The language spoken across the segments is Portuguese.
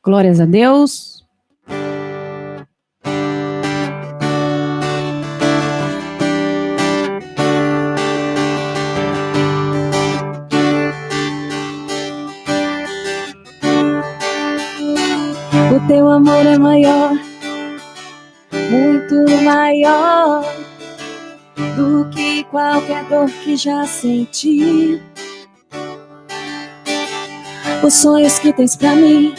Glórias a Deus. O teu amor é maior, muito maior do que qualquer dor que já senti. Os sonhos que tens pra mim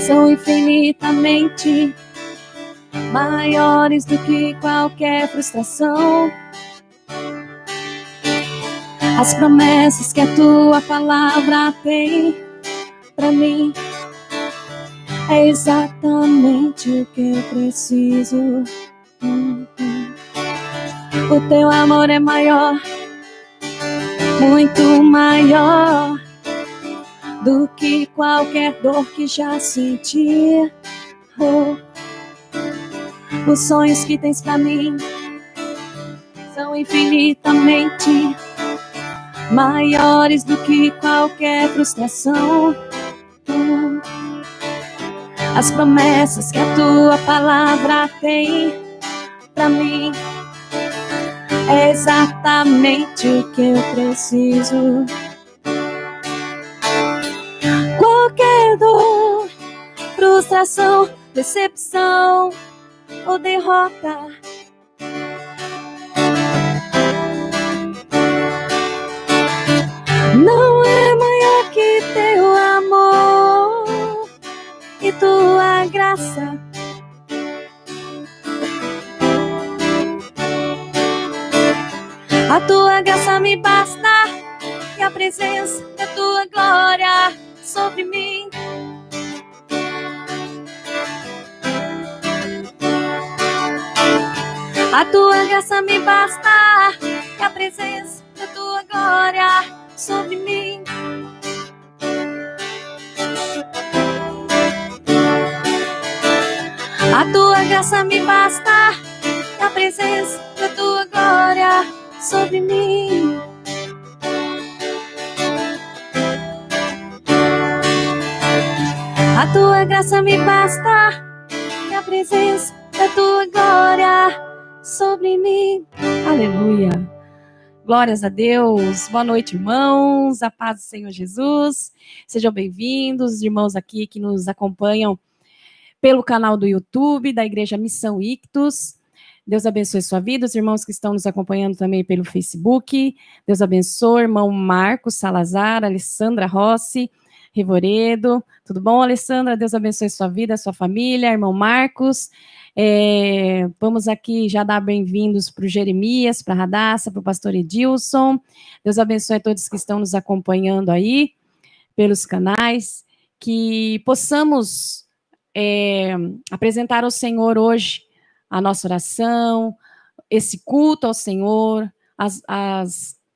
são infinitamente maiores do que qualquer frustração. As promessas que a tua palavra tem pra mim é exatamente o que eu preciso. O teu amor é maior, muito maior do que qualquer dor que já senti. Os sonhos que tens pra mim são infinitamente maiores do que qualquer frustração. As promessas que a tua palavra tem pra mim é exatamente o que eu preciso. Qualquer dor, frustração, decepção ou derrota, não é maior que teu amor e tua graça. A tua graça me basta e a presença da tua glória sobre mim. A tua graça me basta e a presença da tua glória sobre mim. A tua graça me basta e a presença da tua glória sobre mim. A tua graça me basta e a presença da tua glória sobre mim. Aleluia. Glórias a Deus. Boa noite, irmãos. A paz do Senhor Jesus. Sejam bem-vindos, irmãos aqui que nos acompanham pelo canal do YouTube da Igreja Missão Ictus. Deus abençoe sua vida. Os irmãos que estão nos acompanhando também pelo Facebook. Deus abençoe, irmão Marcos Salazar, Alessandra Rossi, Rivoredo. Tudo bom, Alessandra? Deus abençoe sua vida, sua família, irmão Marcos. Vamos aqui já dar bem-vindos para o Jeremias, para a Radassa, para o pastor Edilson. Deus abençoe a todos que estão nos acompanhando aí pelos canais. Que possamos apresentar ao Senhor hoje a nossa oração, esse culto ao Senhor,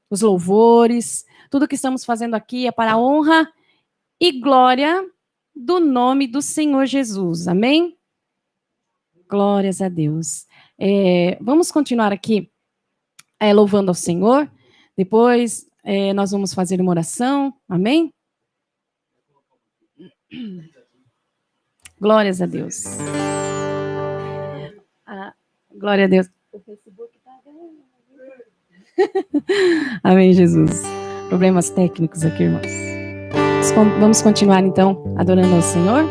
os louvores. Tudo que estamos fazendo aqui é para a honra e glória do nome do Senhor Jesus. Amém? Glórias a Deus. Vamos continuar aqui louvando ao Senhor. Depois nós vamos fazer uma oração. Amém? Glórias a Deus. Glória a Deus. O Facebook está Amém, Jesus. Problemas técnicos aqui, irmãos. Vamos continuar, então, adorando ao Senhor.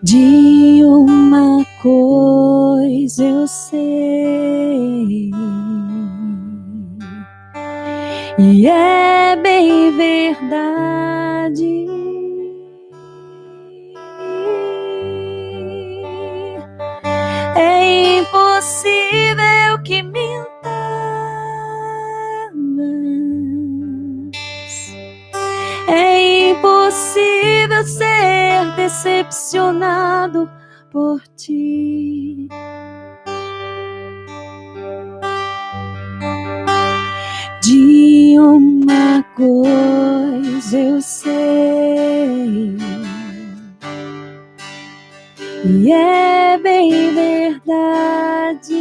De uma coisa eu sei, e é bem verdade, é impossível que mintas, é impossível ser decepcionado por ti. De uma coisa eu sei, E é bem verdade.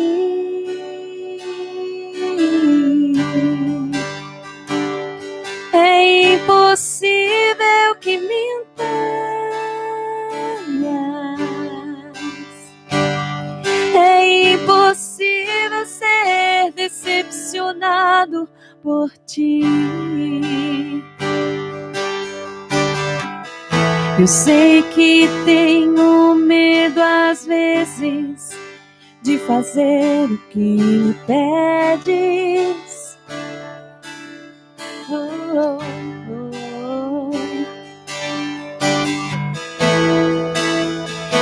É impossível que mintas. É impossível ser decepcionado por ti. Eu sei que tenho medo às vezes de fazer o que me pedes. Oh, oh, oh.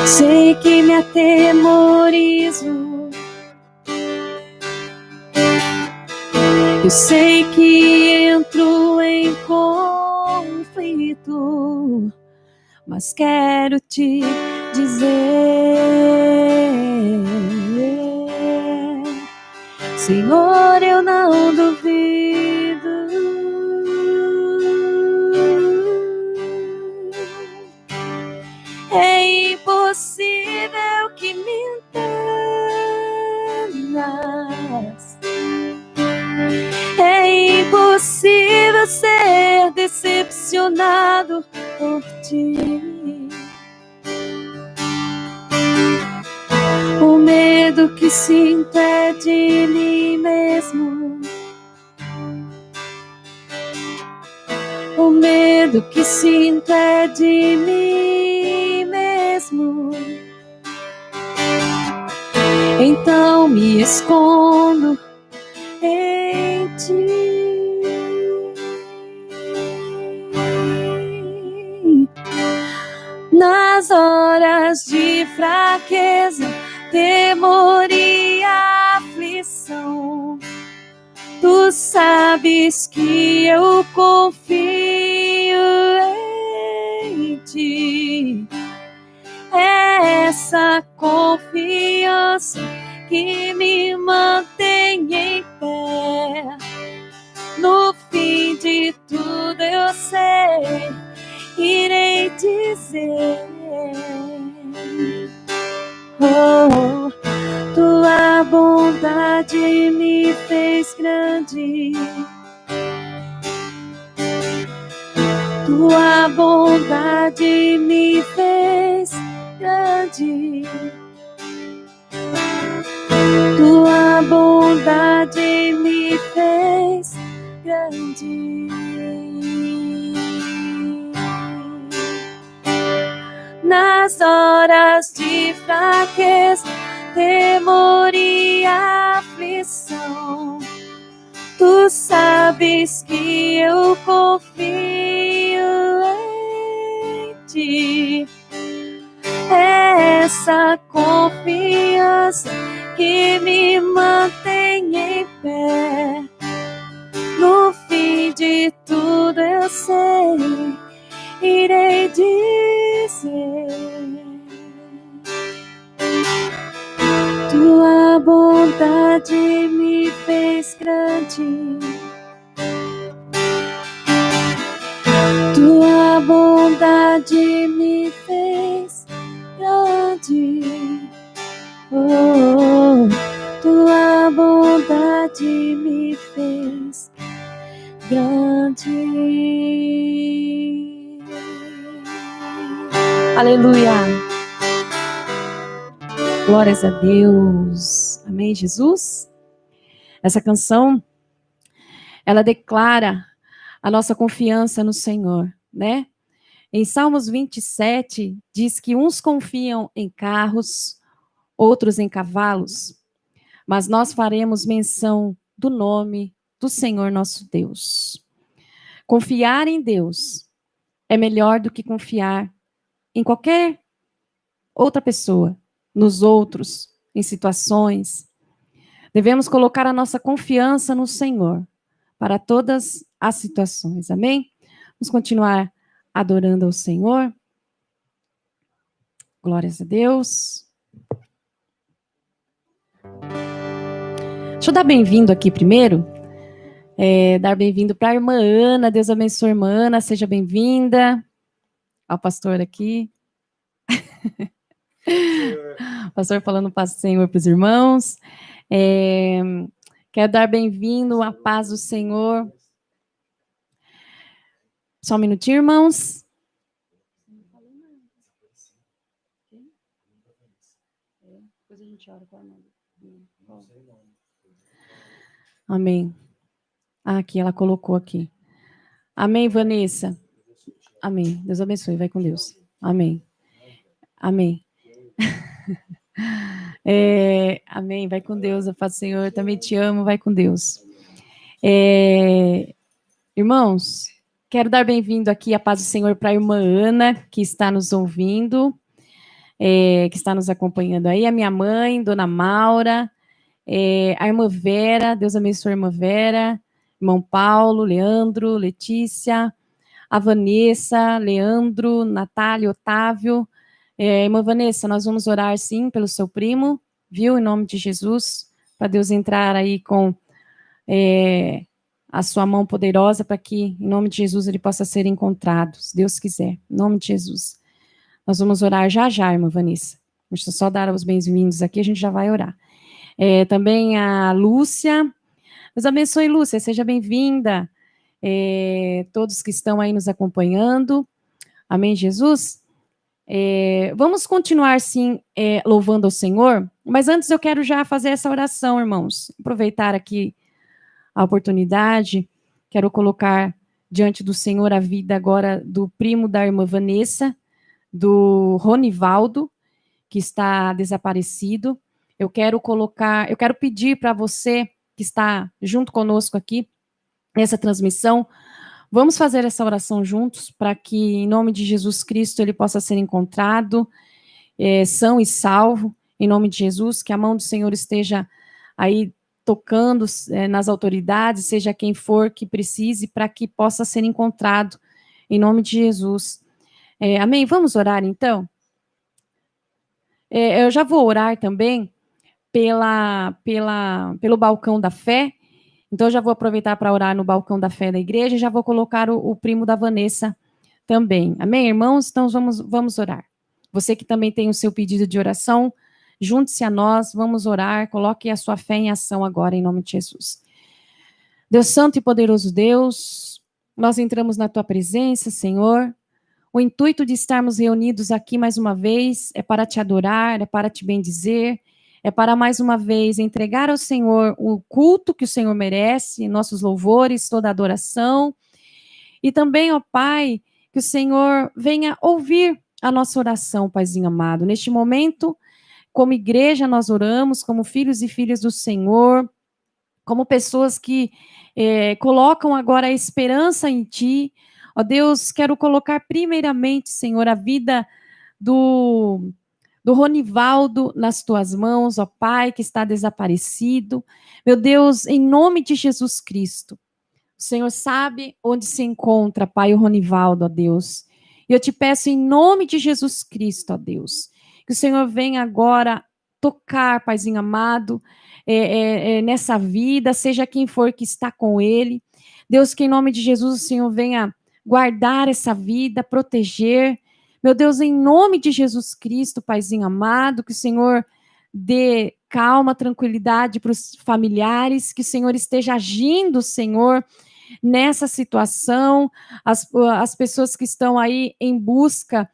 Sei que me atemorizo. Eu sei que entro em conflito, mas quero te dizer, Senhor, eu não duvido. É impossível que mintas. É impossível ser decepcionado por ti. O medo que sinto é de mim mesmo. O medo que sinto é de mim mesmo. Então me escondo em ti. Nas horas de fraqueza, temor e aflição, tu sabes que eu confio em ti. É essa confiança que me mantém em pé. No fim de tudo eu sei, irei dizer, oh, tua bondade me fez grande. Tua bondade me fez grande. Tua bondade me fez grande. Nas horas de fraqueza, temor e aflição, tu sabes que eu confio em ti. É essa confiança que me mantém em pé. No fim de tudo eu sei, irei dizer, tua bondade me fez grande. Tua bondade me fez grande. Oh, tua bondade me fez grande. Aleluia. Glórias a Deus. Amém, Jesus? Essa canção, ela declara a nossa confiança no Senhor, né? Em Salmos 27, diz que uns confiam em carros, outros em cavalos, mas nós faremos menção do nome do Senhor nosso Deus. Confiar em Deus é melhor do que confiar em qualquer outra pessoa, nos outros, em situações. Devemos colocar a nossa confiança no Senhor para todas as situações. Amém? Vamos continuar adorando ao Senhor. Glórias a Deus. Deixa eu dar bem-vindo aqui primeiro. Dar bem-vindo para a irmã Ana. Deus abençoe a irmã Ana. Seja bem-vinda. Ao pastor aqui. Pastor falando paz do Senhor para os irmãos. Quero dar bem-vindo à paz do Senhor. Só um minutinho, irmãos. Depois a gente ora com a irmã. Amém. Aqui, ela colocou aqui. Amém, Vanessa. Amém. Deus abençoe. Vai com Deus. Amém. Amém. Amém. Vai com Deus. A paz do Senhor. Eu também te amo. Vai com Deus. Irmãos, quero dar bem-vindo aqui à paz do Senhor para a irmã Ana, que está nos ouvindo, que está nos acompanhando aí. A minha mãe, Dona Maura. A irmã Vera, Deus abençoe a irmã Vera, irmão Paulo, Leandro, Letícia, a Vanessa, Leandro, Natália, Otávio. Irmã Vanessa, nós vamos orar sim pelo seu primo, viu? Em nome de Jesus, para Deus entrar aí com a sua mão poderosa, para que, em nome de Jesus, ele possa ser encontrado, se Deus quiser, em nome de Jesus. Nós vamos orar já, irmã Vanessa. Deixa eu só dar os bem-vindos aqui, a gente já vai orar. Também a Lúcia. Deus abençoe, Lúcia, seja bem-vinda. Todos que estão aí nos acompanhando. Amém, Jesus? Vamos continuar, sim, louvando ao Senhor, mas antes eu quero já fazer essa oração, irmãos. Aproveitar aqui a oportunidade, quero colocar diante do Senhor a vida agora do primo da irmã Vanessa, do Ronivaldo, que está desaparecido. Eu quero pedir para você que está junto conosco aqui nessa transmissão, vamos fazer essa oração juntos para que, em nome de Jesus Cristo, ele possa ser encontrado, são e salvo, em nome de Jesus, que a mão do Senhor esteja aí tocando nas autoridades, seja quem for que precise, para que possa ser encontrado, em nome de Jesus. Amém? Vamos orar, então? Eu já vou orar também pelo balcão da fé. Então, eu já vou aproveitar para orar no balcão da fé da igreja e já vou colocar o primo da Vanessa também. Amém, irmãos? Então, vamos orar. Você que também tem o seu pedido de oração, junte-se a nós, vamos orar, coloque a sua fé em ação agora, em nome de Jesus. Deus Santo e poderoso Deus, nós entramos na tua presença, Senhor. O intuito de estarmos reunidos aqui mais uma vez é para te adorar, é para te bendizer, é para mais uma vez entregar ao Senhor o culto que o Senhor merece, nossos louvores, toda a adoração. E também, ó Pai, que o Senhor venha ouvir a nossa oração, Paizinho amado. Neste momento, como igreja, nós oramos, como filhos e filhas do Senhor, como pessoas que colocam agora a esperança em Ti. Ó Deus, quero colocar primeiramente, Senhor, a vida do Ronivaldo nas tuas mãos, ó Pai, que está desaparecido. Meu Deus, em nome de Jesus Cristo, o Senhor sabe onde se encontra, Pai, o Ronivaldo, ó Deus. E eu te peço em nome de Jesus Cristo, ó Deus, que o Senhor venha agora tocar, Paizinho amado, nessa vida, seja quem for que está com ele. Deus, que em nome de Jesus o Senhor venha guardar essa vida, proteger. Meu Deus, em nome de Jesus Cristo, Paizinho amado, que o Senhor dê calma, tranquilidade para os familiares, que o Senhor esteja agindo, Senhor, nessa situação, as pessoas que estão aí em busca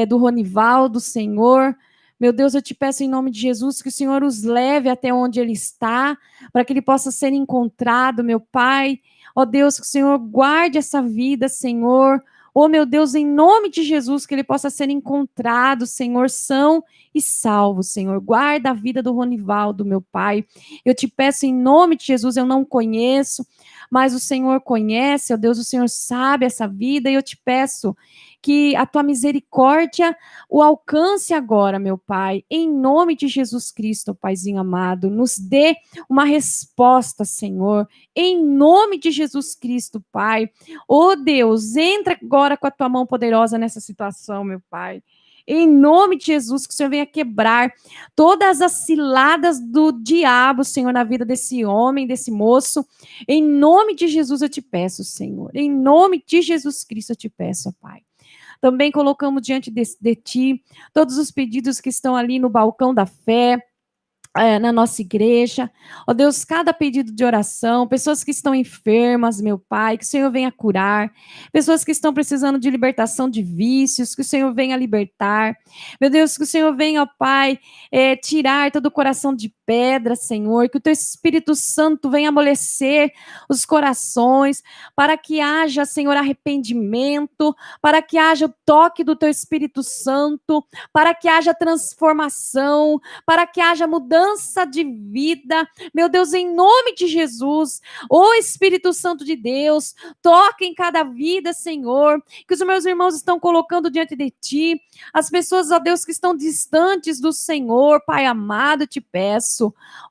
do Ronivaldo, Senhor. Meu Deus, eu te peço em nome de Jesus que o Senhor os leve até onde ele está, para que ele possa ser encontrado, meu Pai. Ó Deus, que o Senhor guarde essa vida, Senhor. Oh, meu Deus, em nome de Jesus, que ele possa ser encontrado, Senhor, são e salvo, Senhor. Guarda a vida do Ronivaldo, meu Pai. Eu te peço em nome de Jesus, eu não conheço, mas o Senhor conhece, ó Deus, o Senhor sabe essa vida, e eu te peço que a tua misericórdia o alcance agora, meu Pai, em nome de Jesus Cristo, Paizinho amado, nos dê uma resposta, Senhor, em nome de Jesus Cristo, Pai. Oh Deus, entra agora com a tua mão poderosa nessa situação, meu Pai. Em nome de Jesus, que o Senhor venha quebrar todas as ciladas do diabo, Senhor, na vida desse homem, desse moço. Em nome de Jesus eu te peço, Senhor. Em nome de Jesus Cristo eu te peço, Pai. Também colocamos diante de Ti todos os pedidos que estão ali no balcão da fé, na nossa igreja. Ó Deus, cada pedido de oração, pessoas que estão enfermas, meu Pai, que o Senhor venha curar, pessoas que estão precisando de libertação de vícios, que o Senhor venha libertar. Meu Deus, que o Senhor venha, ó Pai, tirar todo o coração de pedra, Senhor, que o Teu Espírito Santo venha amolecer os corações, para que haja, Senhor, arrependimento, para que haja o toque do Teu Espírito Santo, para que haja transformação, para que haja mudança de vida, meu Deus, em nome de Jesus. Ô Espírito Santo de Deus, toque em cada vida, Senhor, que os meus irmãos estão colocando diante de Ti, as pessoas, ó Deus, que estão distantes do Senhor, Pai amado, te peço,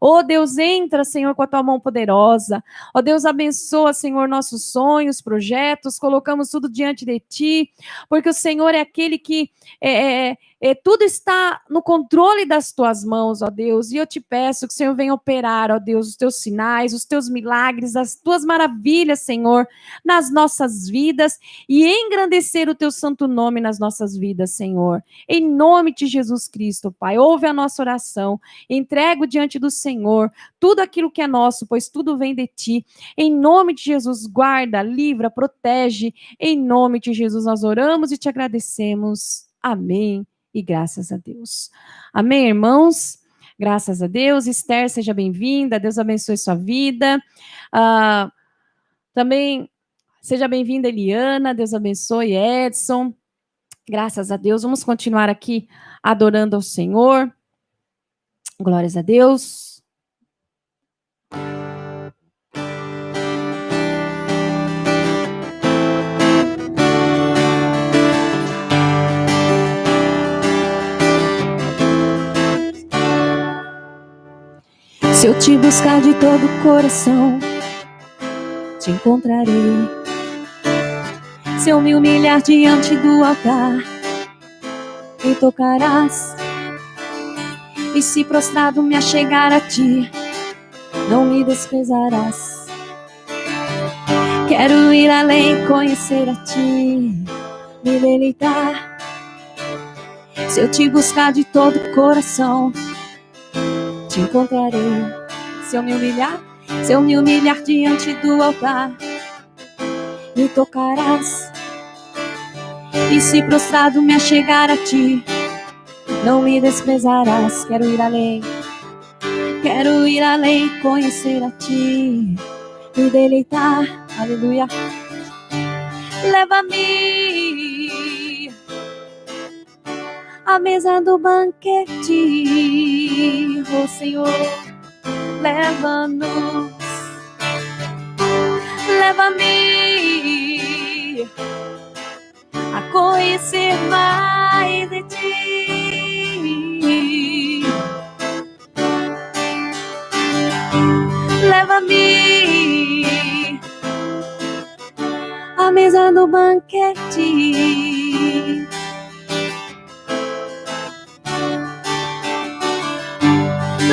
ó Deus, entra, Senhor, com a Tua mão poderosa, ó Deus, abençoa, Senhor, nossos sonhos, projetos, colocamos tudo diante de Ti, porque o Senhor é aquele que tudo está no controle das Tuas mãos, ó Deus, e eu te peço que o Senhor venha operar, ó Deus, os Teus sinais, os Teus milagres, as Tuas maravilhas, Senhor, nas nossas vidas e engrandecer o Teu santo nome nas nossas vidas, Senhor. Em nome de Jesus Cristo, Pai, ouve a nossa oração, entrego diante do Senhor tudo aquilo que é nosso, pois tudo vem de Ti. Em nome de Jesus, guarda, livra, protege. Em nome de Jesus nós oramos e te agradecemos. Amém. E graças a Deus. Amém, irmãos? Graças a Deus. Esther, seja bem-vinda. Deus abençoe sua vida. Também seja bem-vinda, Eliana. Deus abençoe, Edson. Graças a Deus. Vamos continuar aqui adorando ao Senhor. Glórias a Deus. Se eu te buscar de todo o coração, te encontrarei. Se eu me humilhar diante do altar, me tocarás. E se prostrado me achegar a ti, não me desprezarás. Quero ir além, conhecer a ti, me deleitar. Se eu te buscar de todo o coração, te encontrarei. Se eu me humilhar diante do altar, me tocarás. E se prostrado me achegar a ti, não me desprezarás. Quero ir além, conhecer a ti, me deleitar. Aleluia. Leva-me à mesa do banquete, oh Senhor, leva-nos. Leva-me a conhecer mais de ti. Leva-me à mesa do banquete.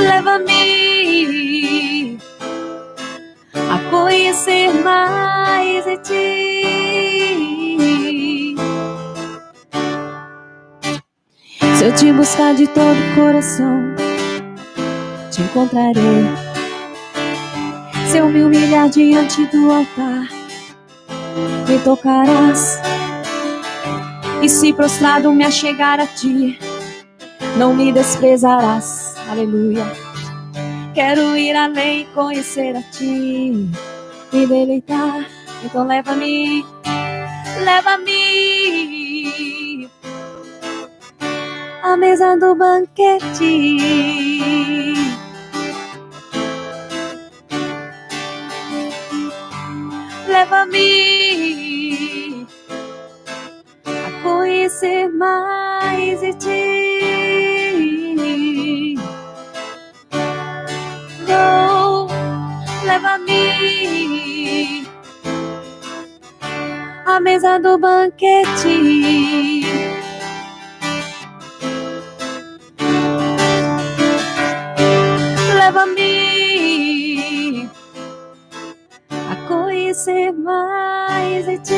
Leva-me a conhecer mais de ti. Se eu te buscar de todo o coração, te encontrarei. Se eu me humilhar diante do altar, me tocarás. E se prostrado me achegar a ti, não me desprezarás. Aleluia. Quero ir além, conhecer a ti, me deleitar. Então leva-me à mesa do banquete. Leva-me a conhecer mais de ti. Oh, leva-me à mesa do banquete. Leva-me a conhecer mais de ti.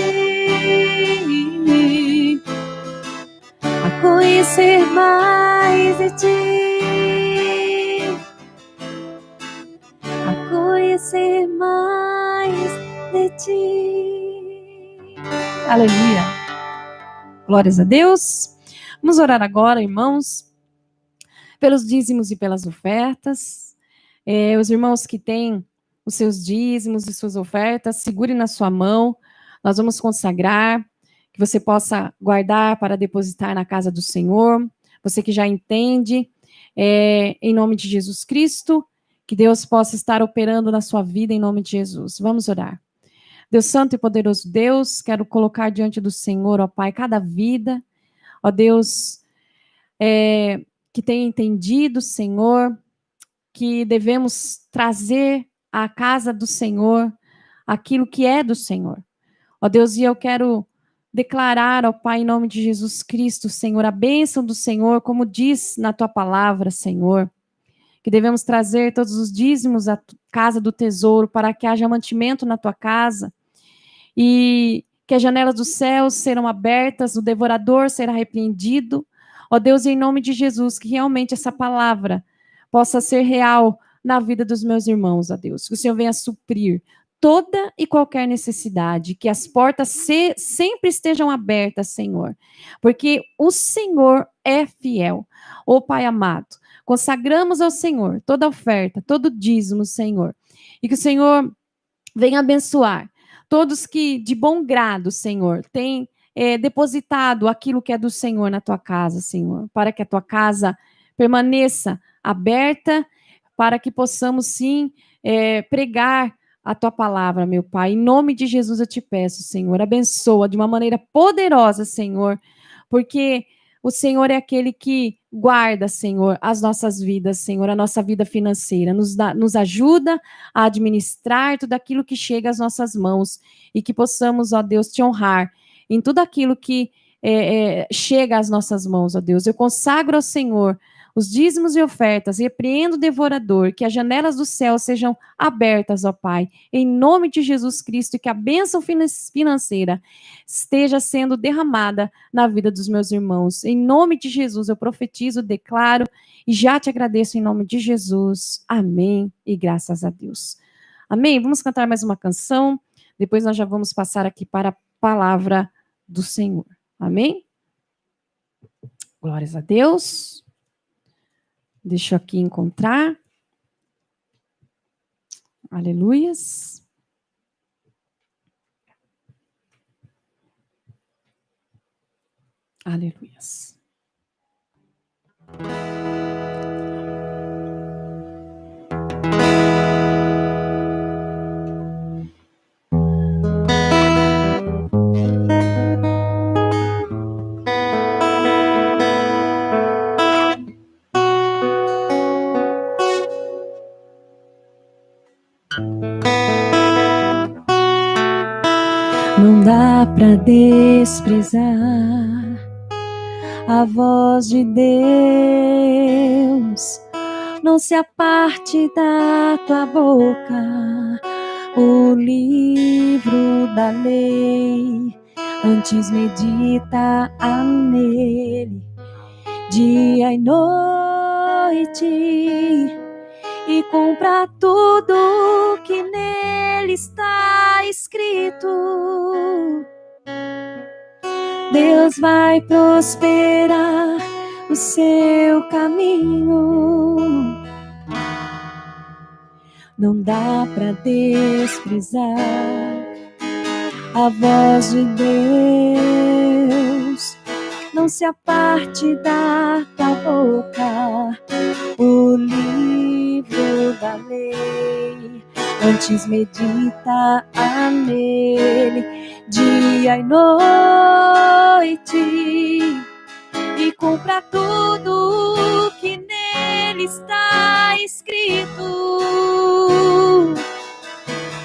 conhecer mais de ti, a conhecer mais de ti. Aleluia. Glórias a Deus. Vamos orar agora, irmãos, pelos dízimos e pelas ofertas. Os irmãos que têm os seus dízimos e suas ofertas, segure na sua mão. Nós vamos consagrar, que você possa guardar para depositar na casa do Senhor. Você que já entende, em nome de Jesus Cristo, que Deus possa estar operando na sua vida em nome de Jesus. Vamos orar. Deus Santo e poderoso Deus, quero colocar diante do Senhor, ó Pai, cada vida, ó Deus, que tem entendido, Senhor, que devemos trazer à casa do Senhor aquilo que é do Senhor. Ó Deus, e eu quero declarar, ó Pai, em nome de Jesus Cristo, Senhor, a bênção do Senhor, como diz na tua palavra, Senhor, que devemos trazer todos os dízimos à casa do tesouro para que haja mantimento na tua casa e que as janelas dos céus serão abertas, o devorador será repreendido. Ó Deus, em nome de Jesus, que realmente essa palavra possa ser real na vida dos meus irmãos, ó Deus. Que o Senhor venha suprir toda e qualquer necessidade, que as portas sempre estejam abertas, Senhor, porque o Senhor é fiel. Ó Pai amado, consagramos ao Senhor toda oferta, todo dízimo, Senhor, e que o Senhor venha abençoar todos que de bom grado, Senhor, têm depositado aquilo que é do Senhor na tua casa, Senhor, para que a tua casa permaneça aberta, para que possamos sim pregar a tua palavra, meu Pai. Em nome de Jesus eu te peço, Senhor, abençoa de uma maneira poderosa, Senhor, porque o Senhor é aquele que guarda, Senhor, as nossas vidas, Senhor, a nossa vida financeira, nos ajuda a administrar tudo aquilo que chega às nossas mãos e que possamos, ó Deus, te honrar em tudo aquilo que chega às nossas mãos, ó Deus. Eu consagro ao Senhor os dízimos e ofertas, repreendo o devorador, que as janelas do céu sejam abertas, ó Pai, em nome de Jesus Cristo, e que a bênção financeira esteja sendo derramada na vida dos meus irmãos. Em nome de Jesus, eu profetizo, declaro, e já te agradeço em nome de Jesus. Amém, e graças a Deus. Amém? Vamos cantar mais uma canção, depois nós já vamos passar aqui para a palavra do Senhor. Amém? Glórias a Deus. Deixa eu aqui encontrar. Aleluias. Aleluias. Não dá pra desprezar a voz de Deus, não se aparte da tua boca o livro da lei, antes medita nele dia e noite e cumpra tudo que nele está escrito. Deus vai prosperar o seu caminho. Não dá pra desprezar a voz de Deus, não se aparte da tua boca o livro da lei, antes medita nele dia e noite e cumpra tudo que nele está escrito.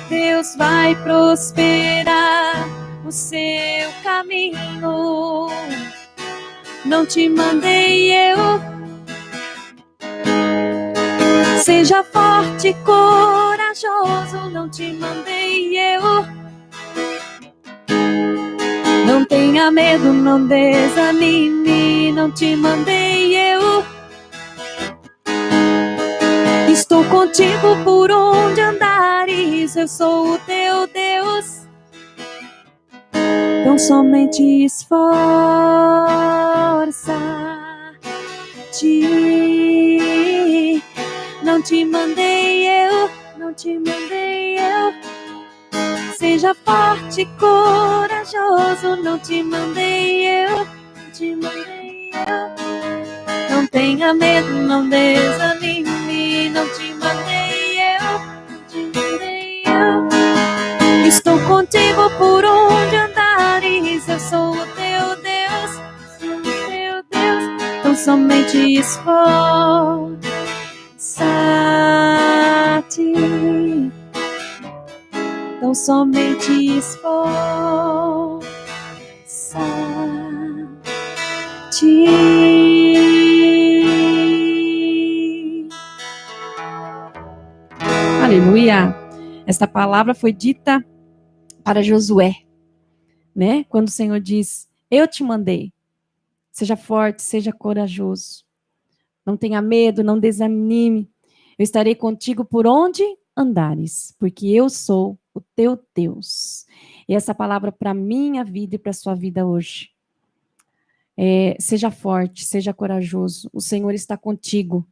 Deus vai prosperar o seu caminho. Não te mandei eu. Seja forte e corajoso, não te mandei eu. Não tenha tenha medo, não desanime, não te mandei eu. Estou contigo por onde andares, eu sou o teu Deus. Então somente esforça-te. Não te mandei eu, não te mandei eu. Seja forte e corajoso, não te mandei eu, não te mandei eu. Não tenha medo, não desanime, não te mandei eu, não te mandei eu. Estou contigo por onde andares, eu sou o teu Deus, sou o teu Deus. Então somente esforça-te. Então somente esforça-te. Aleluia! Esta palavra foi dita para Josué, né? Quando o Senhor diz, eu te mandei. Seja forte, seja corajoso. Não tenha medo, não desanime. Eu estarei contigo por onde andares, porque eu sou o teu Deus. E essa palavra para minha vida e para a sua vida hoje. Seja forte, seja corajoso. O Senhor está contigo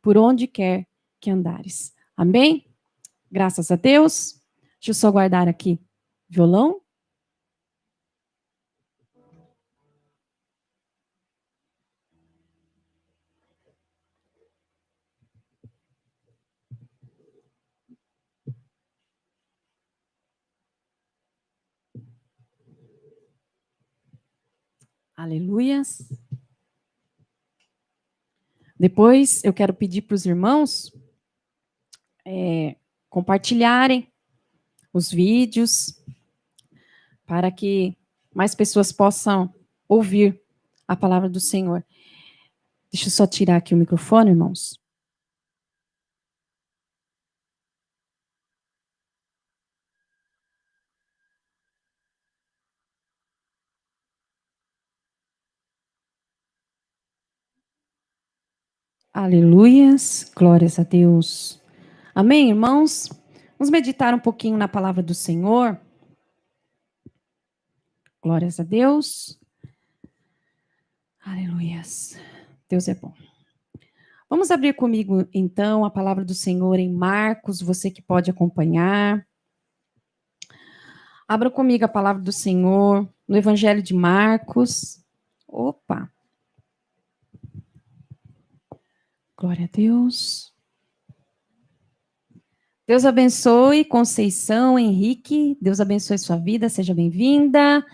por onde quer que andares. Amém? Graças a Deus. Deixa eu só guardar aqui violão. Aleluias. Depois eu quero pedir para os irmãos compartilharem os vídeos para que mais pessoas possam ouvir a palavra do Senhor. Deixa eu só tirar aqui o microfone, irmãos. Aleluias, glórias a Deus. Amém, irmãos? Vamos meditar um pouquinho na palavra do Senhor. Glórias a Deus. Aleluias. Deus é bom. Vamos abrir comigo, então, a palavra do Senhor em Marcos, você que pode acompanhar. Abra comigo a palavra do Senhor no Evangelho de Marcos. Opa! Glória a Deus. Deus abençoe, Conceição, Henrique. Deus abençoe sua vida, seja bem-vinda.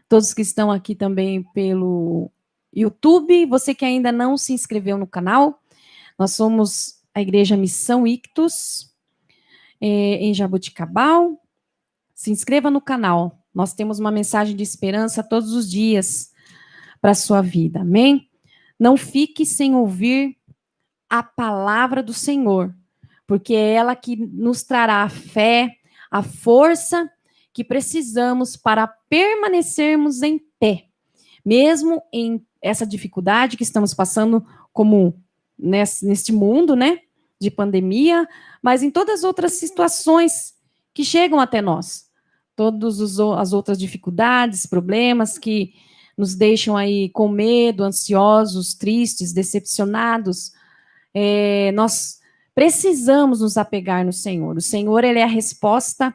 Todos que estão aqui também pelo YouTube. Você que ainda não se inscreveu no canal, nós somos a Igreja Missão Ictus, em Jaboticabal. Se inscreva no canal. Nós temos uma mensagem de esperança todos os dias para a sua vida. Amém? Não fique sem ouvir a palavra do Senhor, porque é ela que nos trará a fé, a força que precisamos para permanecermos em pé, mesmo em essa dificuldade que estamos passando como neste mundo, né, de pandemia, mas em todas as outras situações que chegam até nós. Todas as outras dificuldades, problemas que nos deixam aí com medo, ansiosos, tristes, decepcionados. Nós precisamos nos apegar no Senhor. O Senhor, ele é a resposta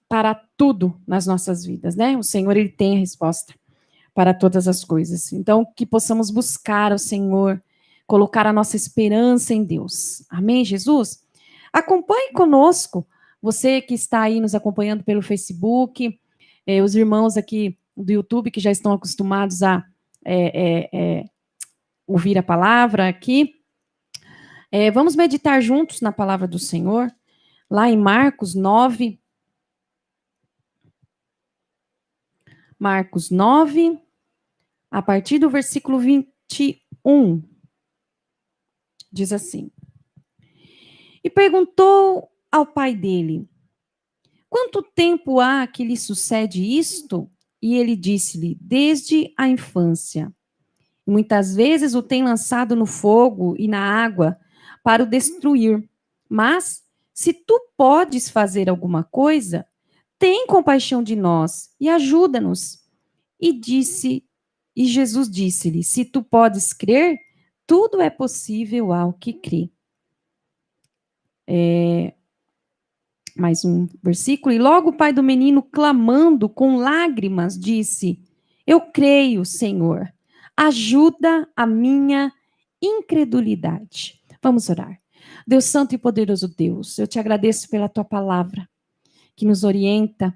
para tudo nas nossas vidas, né? O Senhor, ele tem a resposta para todas as coisas. Então, que possamos buscar o Senhor, colocar a nossa esperança em Deus. Amém, Jesus? Acompanhe conosco, você que está aí nos acompanhando pelo Facebook, os irmãos aqui do YouTube que já estão acostumados a ouvir a palavra aqui. Vamos meditar juntos na palavra do Senhor, lá em Marcos 9. Marcos 9, a partir do versículo 21. Diz assim: E perguntou ao pai dele: Quanto tempo há que lhe sucede isto? E ele disse-lhe: desde a infância. Muitas vezes o tem lançado no fogo e na água para o destruir. Mas, se tu podes fazer alguma coisa, tem compaixão de nós e ajuda-nos. E Jesus disse-lhe: se tu podes crer, tudo é possível ao que crê. Mais um versículo. E logo o pai do menino, clamando com lágrimas, disse: eu creio, Senhor, ajuda a minha incredulidade. Vamos orar. Deus Santo e poderoso Deus, eu te agradeço pela tua palavra, que nos orienta,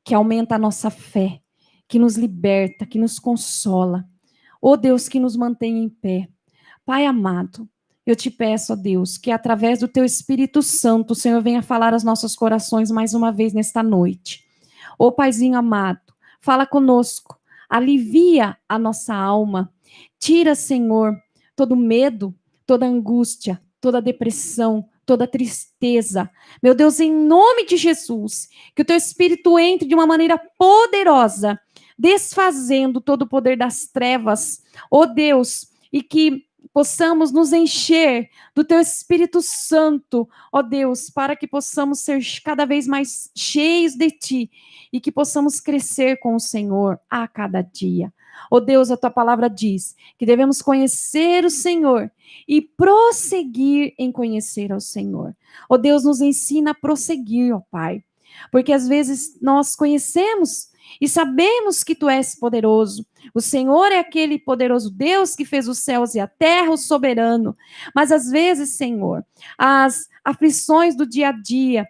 que aumenta a nossa fé, que nos liberta, que nos consola. Ó Deus, que nos mantém em pé. Pai amado, eu te peço, ó Deus, que através do teu Espírito Santo, o Senhor venha falar aos nossos corações mais uma vez nesta noite. Ô Paizinho amado, fala conosco, alivia a nossa alma. Tira, Senhor, todo medo, toda angústia, toda depressão, toda tristeza. Meu Deus, em nome de Jesus, que o teu Espírito entre de uma maneira poderosa, desfazendo todo o poder das trevas, ó Deus, e que possamos nos encher do teu Espírito Santo, ó Deus, para que possamos ser cada vez mais cheios de ti e que possamos crescer com o Senhor a cada dia. Ó Deus, a tua palavra diz que devemos conhecer o Senhor e prosseguir em conhecer ao Senhor. Ó Deus, nos ensina a prosseguir, ó Pai, porque às vezes nós conhecemos e sabemos que tu és poderoso. O Senhor é aquele poderoso Deus que fez os céus e a terra, o soberano. Mas às vezes, Senhor, as aflições do dia a dia,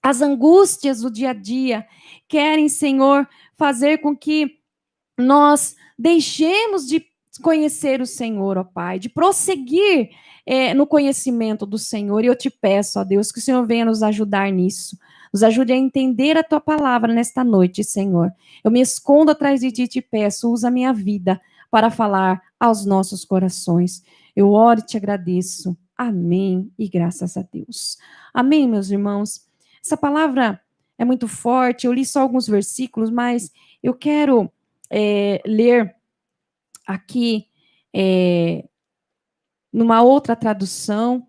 as angústias do dia a dia, querem, Senhor, fazer com que nós deixemos de conhecer o Senhor, ó Pai, de prosseguir no conhecimento do Senhor. E eu te peço, ó Deus, que o Senhor venha nos ajudar nisso. Nos ajude a entender a tua palavra nesta noite, Senhor. Eu me escondo atrás de ti e te peço, usa a minha vida para falar aos nossos corações. Eu oro e te agradeço. Amém. E graças a Deus. Amém, meus irmãos. Essa palavra é muito forte. Eu li só alguns versículos, mas eu quero ler aqui numa outra tradução,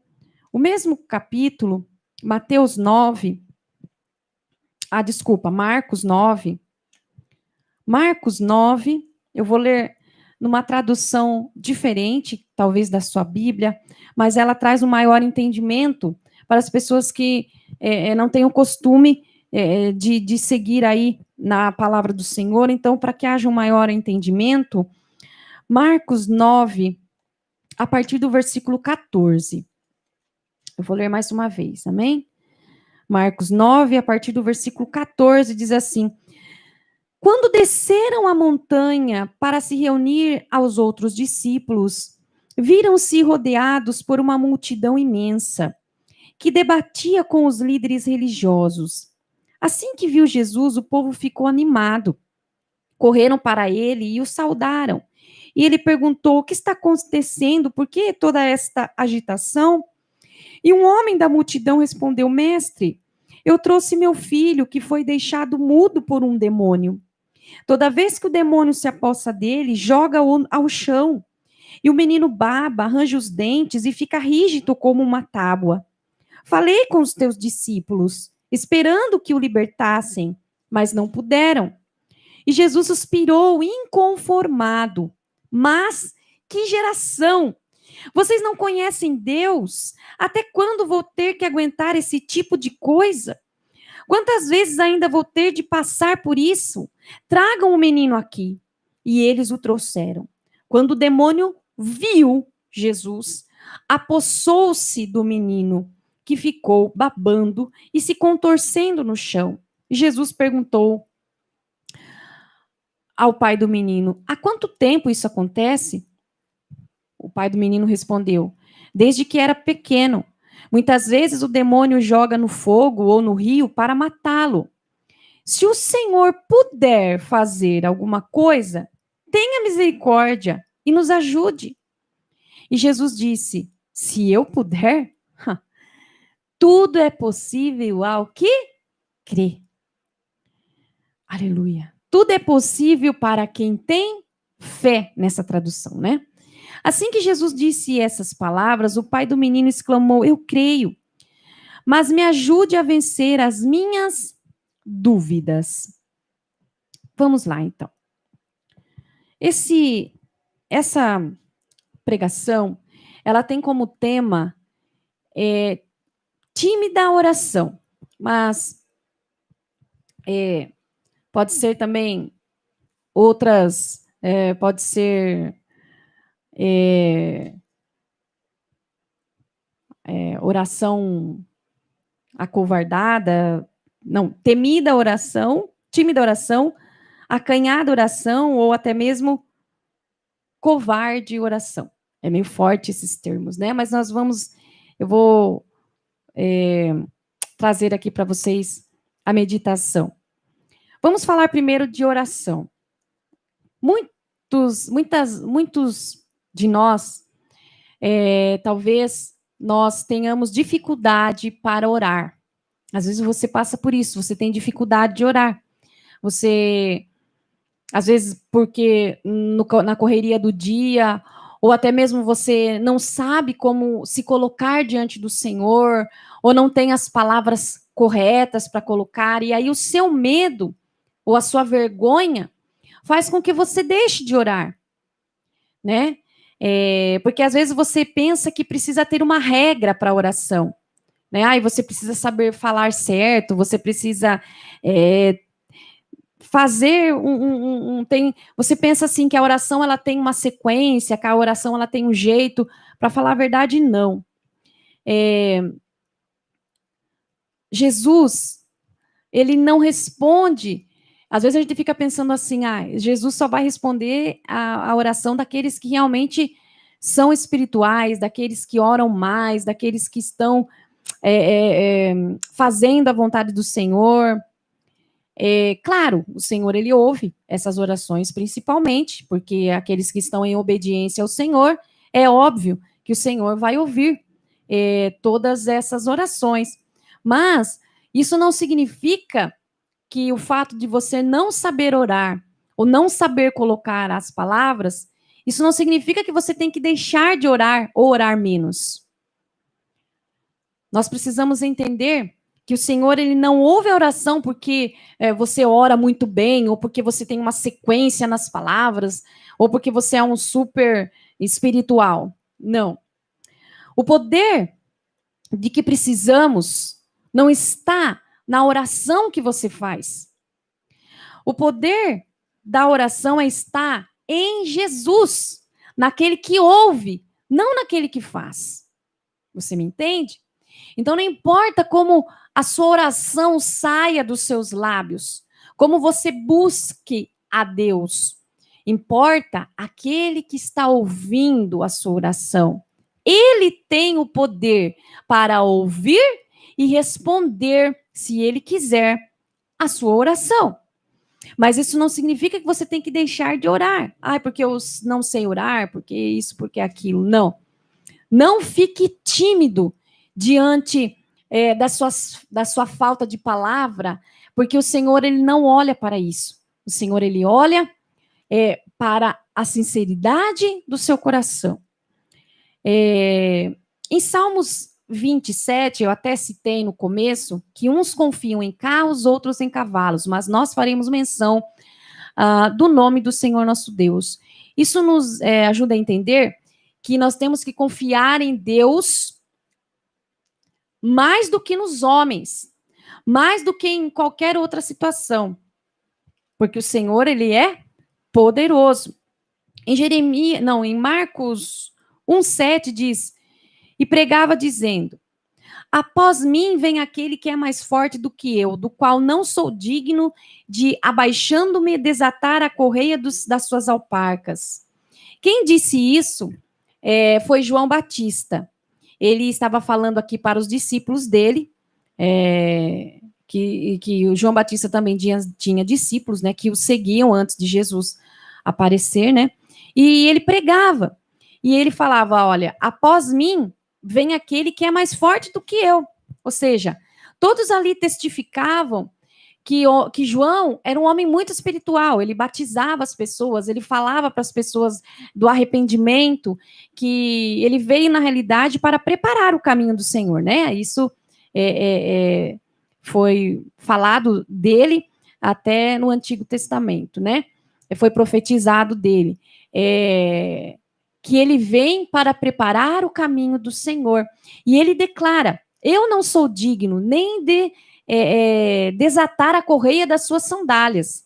o mesmo capítulo, Mateus 9. Marcos 9. Marcos 9, eu vou ler numa tradução diferente, talvez da sua Bíblia, mas ela traz um maior entendimento para as pessoas que não têm o costume de seguir aí na palavra do Senhor. Então, para que haja um maior entendimento, Marcos 9, a partir do versículo 14. Eu vou ler mais uma vez, amém? Marcos 9, a partir do versículo 14, diz assim: quando desceram a montanha para se reunir aos outros discípulos, viram-se rodeados por uma multidão imensa, que debatia com os líderes religiosos. Assim que viu Jesus, o povo ficou animado. Correram para ele e o saudaram. E ele perguntou: o que está acontecendo? Por que toda esta agitação? E um homem da multidão respondeu: mestre, eu trouxe meu filho que foi deixado mudo por um demônio. Toda vez que o demônio se apossa dele, joga-o ao chão. E o menino baba, arranja os dentes e fica rígido como uma tábua. Falei com os teus discípulos, esperando que o libertassem, mas não puderam. E Jesus suspirou, inconformado. Mas que geração! Vocês não conhecem Deus? Até quando vou ter que aguentar esse tipo de coisa? Quantas vezes ainda vou ter de passar por isso? Tragam o menino aqui. E eles o trouxeram. Quando o demônio viu Jesus, apossou-se do menino, que ficou babando e se contorcendo no chão. Jesus perguntou ao pai do menino: há quanto tempo isso acontece? O pai do menino respondeu: desde que era pequeno. Muitas vezes o demônio joga no fogo ou no rio para matá-lo. Se o Senhor puder fazer alguma coisa, tenha misericórdia e nos ajude. E Jesus disse: se eu puder, tudo é possível ao que crê. Aleluia. Tudo é possível para quem tem fé, nessa tradução, né? Assim que Jesus disse essas palavras, o pai do menino exclamou: Eu creio, mas me ajude a vencer as minhas dúvidas. Vamos lá, então. Essa pregação, ela tem como tema tímida oração, mas pode ser também outras, pode ser oração acovardada, não, temida oração, tímida oração, acanhada oração ou até mesmo covarde oração. É meio forte esses termos, né? Mas eu vou trazer aqui para vocês a meditação. Vamos falar primeiro de oração. Muitos de nós, talvez nós tenhamos dificuldade para orar. Às vezes você passa por isso, você tem dificuldade de orar. Você, às vezes, porque na correria do dia, ou até mesmo você não sabe como se colocar diante do Senhor, ou não tem as palavras corretas para colocar, e aí o seu medo ou a sua vergonha faz com que você deixe de orar, né? Porque às vezes você pensa que precisa ter uma regra para a oração, né? Aí você precisa saber falar certo, você precisa fazer você pensa assim que a oração ela tem uma sequência, que a oração ela tem um jeito. Para falar a verdade, não. Jesus, ele não responde. Às vezes a gente fica pensando assim, Jesus só vai responder a oração daqueles que realmente são espirituais, daqueles que oram mais, daqueles que estão fazendo a vontade do Senhor. Claro, o Senhor, ele ouve essas orações principalmente, porque aqueles que estão em obediência ao Senhor, é óbvio que o Senhor vai ouvir todas essas orações. Mas isso não significa que o fato de você não saber orar, ou não saber colocar as palavras, isso não significa que você tem que deixar de orar ou orar menos. Nós precisamos entender que o Senhor, ele não ouve a oração porque você ora muito bem, ou porque você tem uma sequência nas palavras, ou porque você é um super espiritual. Não. O poder de que precisamos não está na oração que você faz. O poder da oração está em Jesus, naquele que ouve, não naquele que faz. Você me entende? Então não importa como a sua oração saia dos seus lábios, como você busque a Deus, importa aquele que está ouvindo a sua oração. Ele tem o poder para ouvir e responder, se ele quiser, a sua oração. Mas isso não significa que você tem que deixar de orar. Porque eu não sei orar, porque isso, porque aquilo. Não. Não fique tímido diante da sua falta de palavra, porque o Senhor, ele não olha para isso. O Senhor, ele olha para a sinceridade do seu coração. Em Salmos 27, eu até citei no começo, que uns confiam em carros, outros em cavalos, mas nós faremos menção do nome do Senhor nosso Deus. Isso nos ajuda a entender que nós temos que confiar em Deus mais do que nos homens, mais do que em qualquer outra situação, porque o Senhor, ele é poderoso. Em Marcos 1:7 diz: e pregava dizendo: após mim vem aquele que é mais forte do que eu, do qual não sou digno de, abaixando-me, desatar a correia das suas alparcas. Quem disse isso foi João Batista. Ele estava falando aqui para os discípulos dele, que o João Batista também tinha discípulos, né, que o seguiam antes de Jesus aparecer, né? E ele pregava. E ele falava: olha, após mim vem aquele que é mais forte do que eu. Ou seja, todos ali testificavam que João era um homem muito espiritual, ele batizava as pessoas, ele falava para as pessoas do arrependimento, que ele veio, na realidade, para preparar o caminho do Senhor, né? Isso foi falado dele até no Antigo Testamento, né? Foi profetizado dele. Que ele vem para preparar o caminho do Senhor. E ele declara: eu não sou digno nem de desatar a correia das suas sandálias,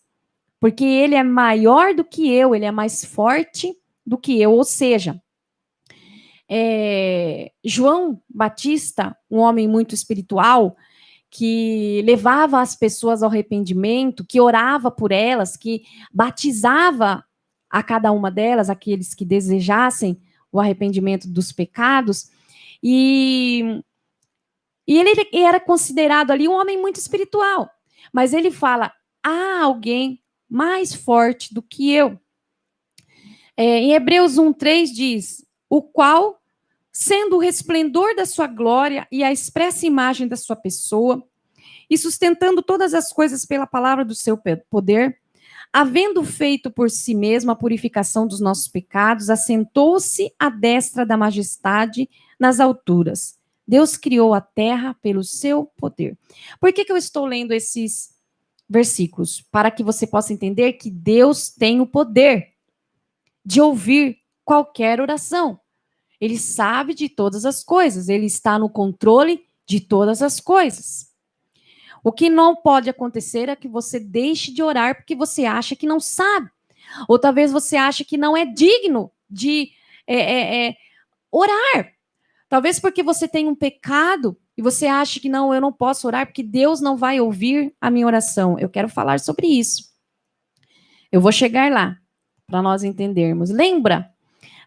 porque ele é maior do que eu, ele é mais forte do que eu. Ou seja, João Batista, um homem muito espiritual, que levava as pessoas ao arrependimento, que orava por elas, que batizava a cada uma delas, aqueles que desejassem o arrependimento dos pecados, e ele era considerado ali um homem muito espiritual. Mas ele fala: há alguém mais forte do que eu. Em Hebreus 1:3 diz: o qual, sendo o resplendor da sua glória e a expressa imagem da sua pessoa, e sustentando todas as coisas pela palavra do seu poder, havendo feito por si mesmo a purificação dos nossos pecados, assentou-se à destra da majestade nas alturas. Deus criou a terra pelo seu poder. Por que eu estou lendo esses versículos? Para que você possa entender que Deus tem o poder de ouvir qualquer oração. Ele sabe de todas as coisas, ele está no controle de todas as coisas. O que não pode acontecer é que você deixe de orar porque você acha que não sabe. Ou talvez você ache que não é digno de orar. Talvez porque você tem um pecado e você acha que não, eu não posso orar porque Deus não vai ouvir a minha oração. Eu quero falar sobre isso. Eu vou chegar lá para nós entendermos. Lembra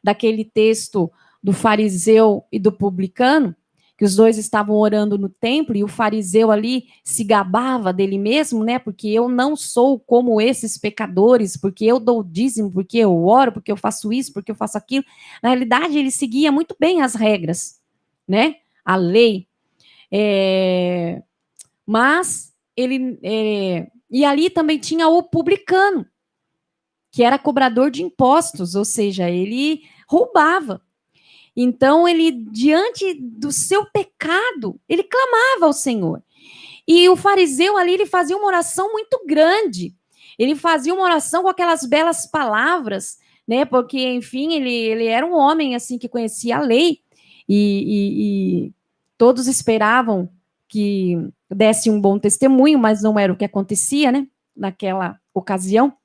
daquele texto do fariseu e do publicano? Que os dois estavam orando no templo e o fariseu ali se gabava dele mesmo, né? Porque eu não sou como esses pecadores, porque eu dou o dízimo, porque eu oro, porque eu faço isso, porque eu faço aquilo. Na realidade, ele seguia muito bem as regras, né? A lei. Mas ele... e ali também tinha o publicano, que era cobrador de impostos, ou seja, ele roubava. Então, ele, diante do seu pecado, ele clamava ao Senhor. E o fariseu ali, ele fazia uma oração muito grande. Ele fazia uma oração com aquelas belas palavras, né? Porque, enfim, ele era um homem, assim, que conhecia a lei. E todos esperavam que desse um bom testemunho, mas não era o que acontecia, né? Naquela ocasião.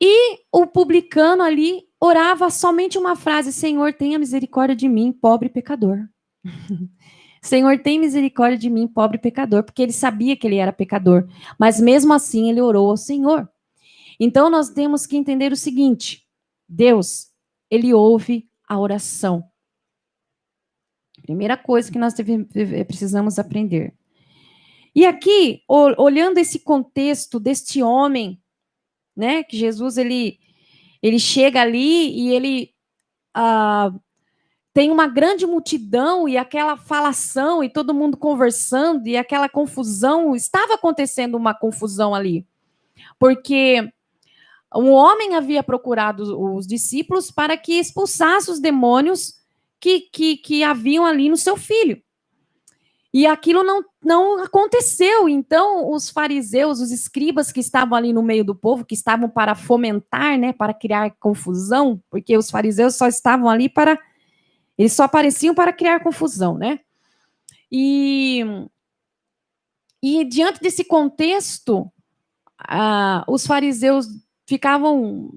E o publicano ali orava somente uma frase: Senhor, tenha misericórdia de mim, pobre pecador. Senhor, tenha misericórdia de mim, pobre pecador, porque ele sabia que ele era pecador, mas mesmo assim ele orou ao Senhor. Então nós temos que entender o seguinte: Deus, ele ouve a oração. Primeira coisa que nós precisamos aprender. E aqui, olhando esse contexto deste homem, né, que Jesus, ele chega ali e ele tem uma grande multidão e aquela falação e todo mundo conversando e aquela confusão, estava acontecendo uma confusão ali, porque um homem havia procurado os discípulos para que expulsasse os demônios que haviam ali no seu filho. E aquilo não aconteceu. Então, os fariseus, os escribas que estavam ali no meio do povo, que estavam para fomentar, né, para criar confusão, porque os fariseus só estavam ali para... Eles só apareciam para criar confusão, né? E diante desse contexto, os fariseus ficavam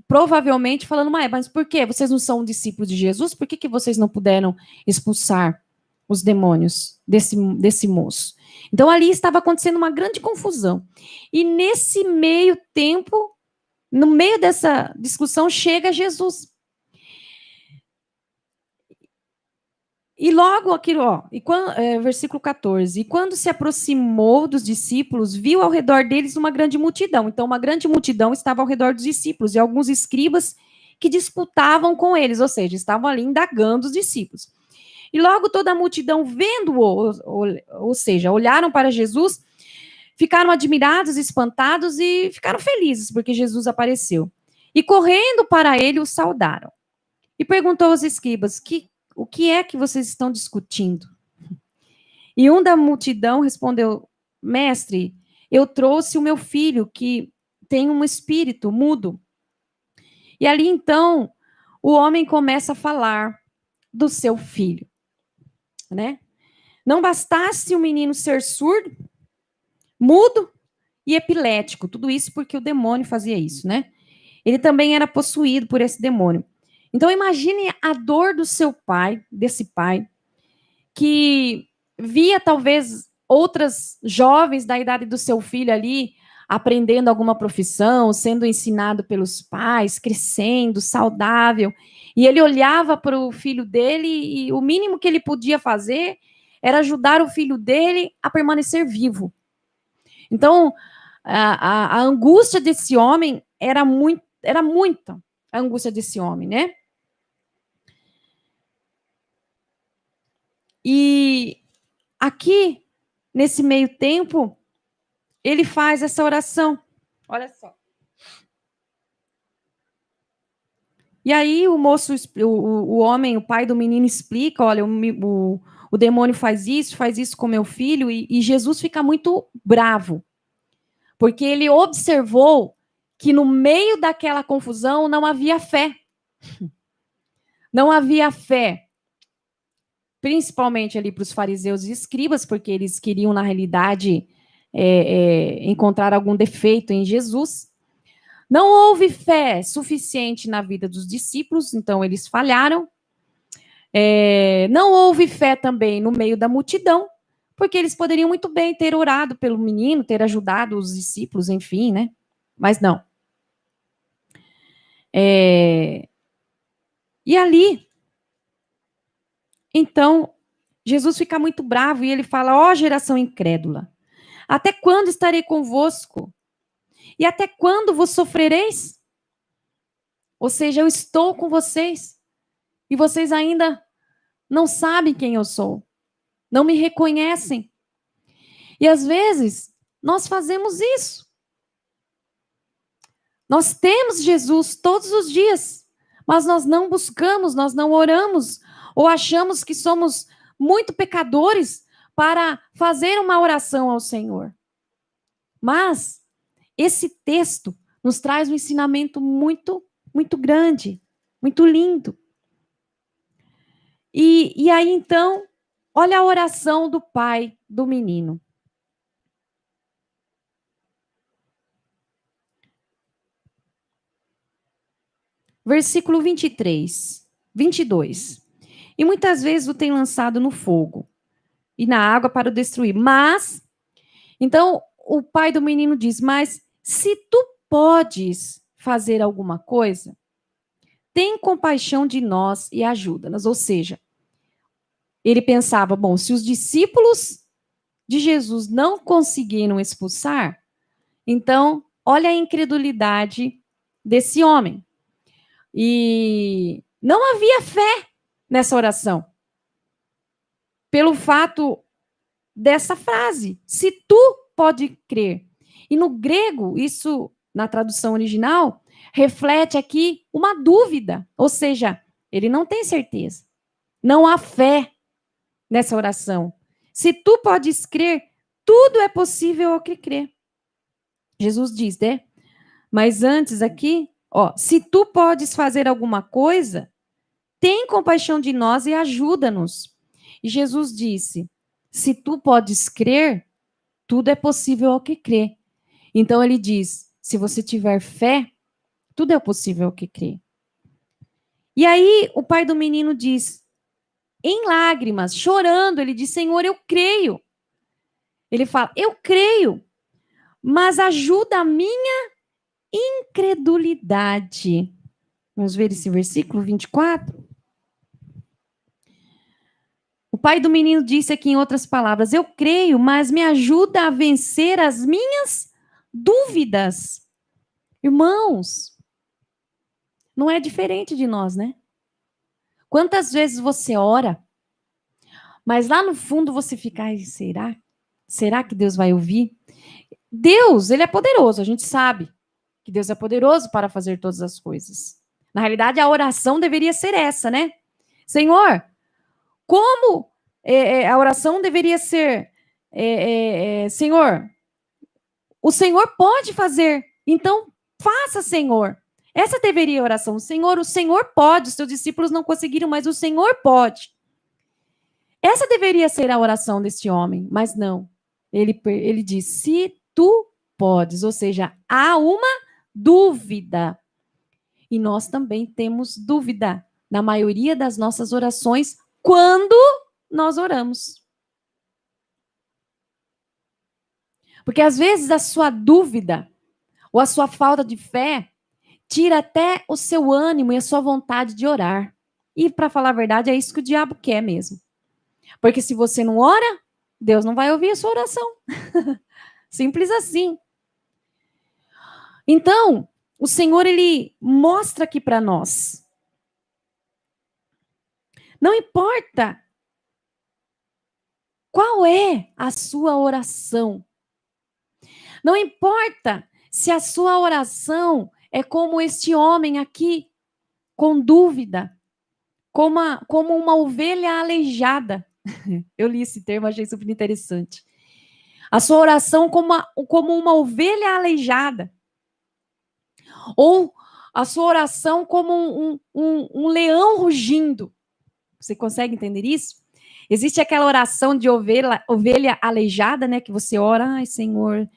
provavelmente falando: mas por quê? Vocês não são discípulos de Jesus? Por que vocês não puderam expulsar os demônios desse moço? Então, ali estava acontecendo uma grande confusão. E nesse meio tempo, no meio dessa discussão, chega Jesus. E logo aquilo, versículo 14, e quando se aproximou dos discípulos, viu ao redor deles uma grande multidão. Então, uma grande multidão estava ao redor dos discípulos, e alguns escribas que disputavam com eles, ou seja, estavam ali indagando os discípulos. E logo toda a multidão, vendo-o, ou seja, olharam para Jesus, ficaram admirados, espantados e ficaram felizes porque Jesus apareceu. E correndo para ele, o saudaram. E perguntou aos escribas, o que é que vocês estão discutindo? E um da multidão respondeu, mestre, eu trouxe o meu filho que tem um espírito mudo. E ali então, o homem começa a falar do seu filho, né? Não bastasse o menino ser surdo, mudo e epilético, tudo isso porque o demônio fazia isso, né? Ele também era possuído por esse demônio. Então imagine a dor do seu pai, desse pai, que via talvez outras jovens da idade do seu filho ali aprendendo alguma profissão, sendo ensinado pelos pais, crescendo, saudável, e ele olhava para o filho dele e o mínimo que ele podia fazer era ajudar o filho dele a permanecer vivo. Então, a angústia desse homem era muita a angústia desse homem, né? E aqui, nesse meio tempo, ele faz essa oração. Olha só. E aí o moço, o homem, o pai do menino explica, olha, o demônio faz isso com meu filho, e Jesus fica muito bravo, porque ele observou que no meio daquela confusão não havia fé. Não havia fé. Principalmente ali para os fariseus e escribas, porque eles queriam, na realidade, encontrar algum defeito em Jesus. Não houve fé suficiente na vida dos discípulos, então eles falharam. Não houve fé também no meio da multidão, porque eles poderiam muito bem ter orado pelo menino, ter ajudado os discípulos, enfim, né? Mas não. E ali, então, Jesus fica muito bravo e ele fala, ó geração incrédula, até quando estarei convosco? E até quando vos sofrereis? Ou seja, eu estou com vocês e vocês ainda não sabem quem eu sou, não me reconhecem. E às vezes nós fazemos isso. Nós temos Jesus todos os dias, mas nós não buscamos, nós não oramos, ou achamos que somos muito pecadores para fazer uma oração ao Senhor. Mas esse texto nos traz um ensinamento muito, muito grande, muito lindo. E aí, então, olha a oração do pai do menino. Versículo 23, 22. E muitas vezes o tem lançado no fogo e na água para o destruir. Mas, então, o pai do menino diz, mas se tu podes fazer alguma coisa, tem compaixão de nós e ajuda-nos. Ou seja, ele pensava, bom, se os discípulos de Jesus não conseguiram expulsar, então, olha a incredulidade desse homem. E não havia fé nessa oração. Pelo fato dessa frase, se tu pode crer. E no grego, isso, na tradução original, reflete aqui uma dúvida. Ou seja, ele não tem certeza. Não há fé nessa oração. Se tu podes crer, tudo é possível ao que crê. Jesus diz, né? Mas antes aqui, ó, se tu podes fazer alguma coisa, tem compaixão de nós e ajuda-nos. E Jesus disse, se tu podes crer, tudo é possível ao que crê. Então ele diz, se você tiver fé, tudo é possível ao que crê. E aí o pai do menino diz, em lágrimas, chorando, ele diz, Senhor, eu creio. Ele fala, eu creio, mas ajuda a minha incredulidade. Vamos ver esse versículo 24. O pai do menino disse aqui em outras palavras, eu creio, mas me ajuda a vencer as minhas dúvidas. Irmãos, não é diferente de nós, né? Quantas vezes você ora, mas lá no fundo você fica, será? Será que Deus vai ouvir? Deus, ele é poderoso, a gente sabe que Deus é poderoso para fazer todas as coisas. Na realidade, a oração deveria ser essa, né? Senhor, como a oração deveria ser, Senhor, o Senhor pode fazer, então faça, Senhor. Essa deveria a oração. Senhor, o Senhor pode, os teus discípulos não conseguiram, mas o Senhor pode. Essa deveria ser a oração deste homem, mas não. Ele diz, se tu podes, ou seja, há uma dúvida. E nós também temos dúvida na maioria das nossas orações quando nós oramos. Porque às vezes a sua dúvida ou a sua falta de fé tira até o seu ânimo e a sua vontade de orar. E para falar a verdade, é isso que o diabo quer mesmo. Porque se você não ora, Deus não vai ouvir a sua oração. Simples assim. Então, o Senhor, ele mostra aqui para nós. Não importa qual é a sua oração. Não importa se a sua oração é como este homem aqui, com dúvida, como uma ovelha aleijada. Eu li esse termo, achei super interessante. A sua oração como uma ovelha aleijada. Ou a sua oração como um leão rugindo. Você consegue entender isso? Existe aquela oração de ovelha aleijada, né? Que você ora, ai, Senhor,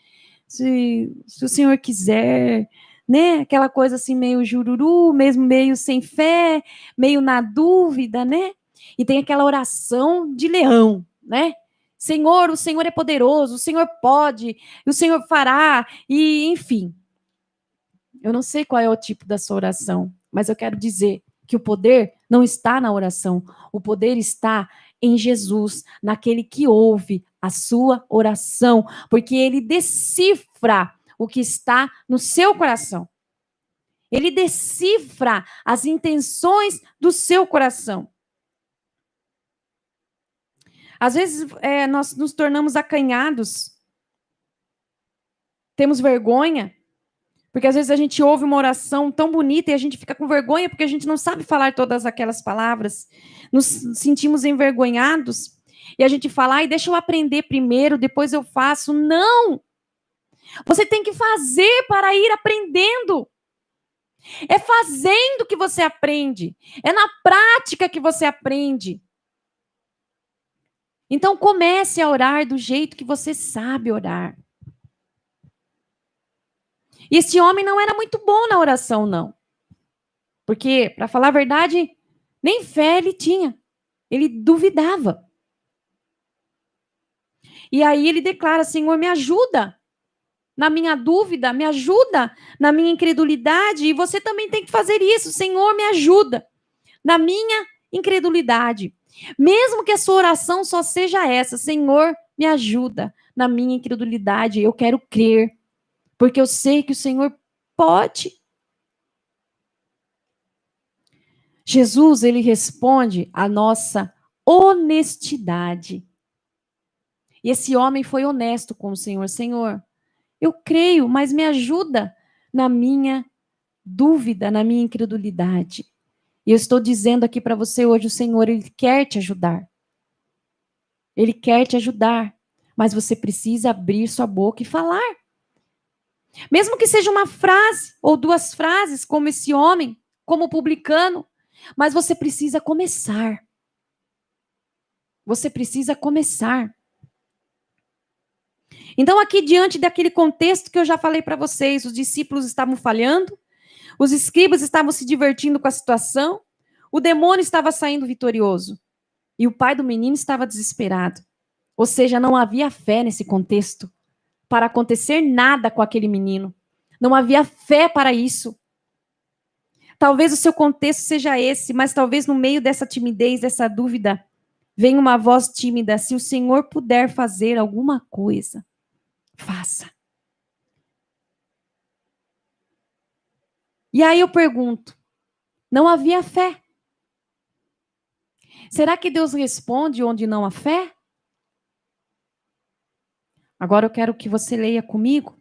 se o Senhor quiser, né? Aquela coisa assim meio jururu, mesmo meio sem fé, meio na dúvida, né? E tem aquela oração de leão, né? Senhor, o Senhor é poderoso, o Senhor pode, o Senhor fará, e enfim. Eu não sei qual é o tipo da sua oração, mas eu quero dizer que o poder não está na oração, o poder está em Jesus, naquele que ouve a sua oração, porque ele decifra o que está no seu coração. Ele decifra as intenções do seu coração. Às vezes nós nos tornamos acanhados, temos vergonha, porque às vezes a gente ouve uma oração tão bonita e a gente fica com vergonha porque a gente não sabe falar todas aquelas palavras. Nos sentimos envergonhados e a gente fala, ai, deixa eu aprender primeiro, depois eu faço. Não! Você tem que fazer para ir aprendendo. É fazendo que você aprende. É na prática que você aprende. Então comece a orar do jeito que você sabe orar. E esse homem não era muito bom na oração, não. Porque, para falar a verdade, nem fé ele tinha. Ele duvidava. E aí ele declara, Senhor, me ajuda na minha dúvida, me ajuda na minha incredulidade. E você também tem que fazer isso. Senhor, me ajuda na minha incredulidade. Mesmo que a sua oração só seja essa, Senhor, me ajuda na minha incredulidade. Eu quero crer, porque eu sei que o Senhor pode. Jesus, ele responde à nossa honestidade. E esse homem foi honesto com o Senhor. Senhor, eu creio, mas me ajuda na minha dúvida, na minha incredulidade. E eu estou dizendo aqui para você hoje, o Senhor, ele quer te ajudar. Ele quer te ajudar, mas você precisa abrir sua boca e falar. Mesmo que seja uma frase ou duas frases, como esse homem, como o publicano, mas você precisa começar. Você precisa começar. Então, aqui diante daquele contexto que eu já falei para vocês, os discípulos estavam falhando, os escribas estavam se divertindo com a situação, o demônio estava saindo vitorioso e o pai do menino estava desesperado. Ou seja, não havia fé nesse contexto para acontecer nada com aquele menino. Não havia fé para isso. Talvez o seu contexto seja esse, mas talvez no meio dessa timidez, dessa dúvida, venha uma voz tímida. Se o Senhor puder fazer alguma coisa, faça. E aí eu pergunto, não havia fé? Será que Deus responde onde não há fé? Agora eu quero que você leia comigo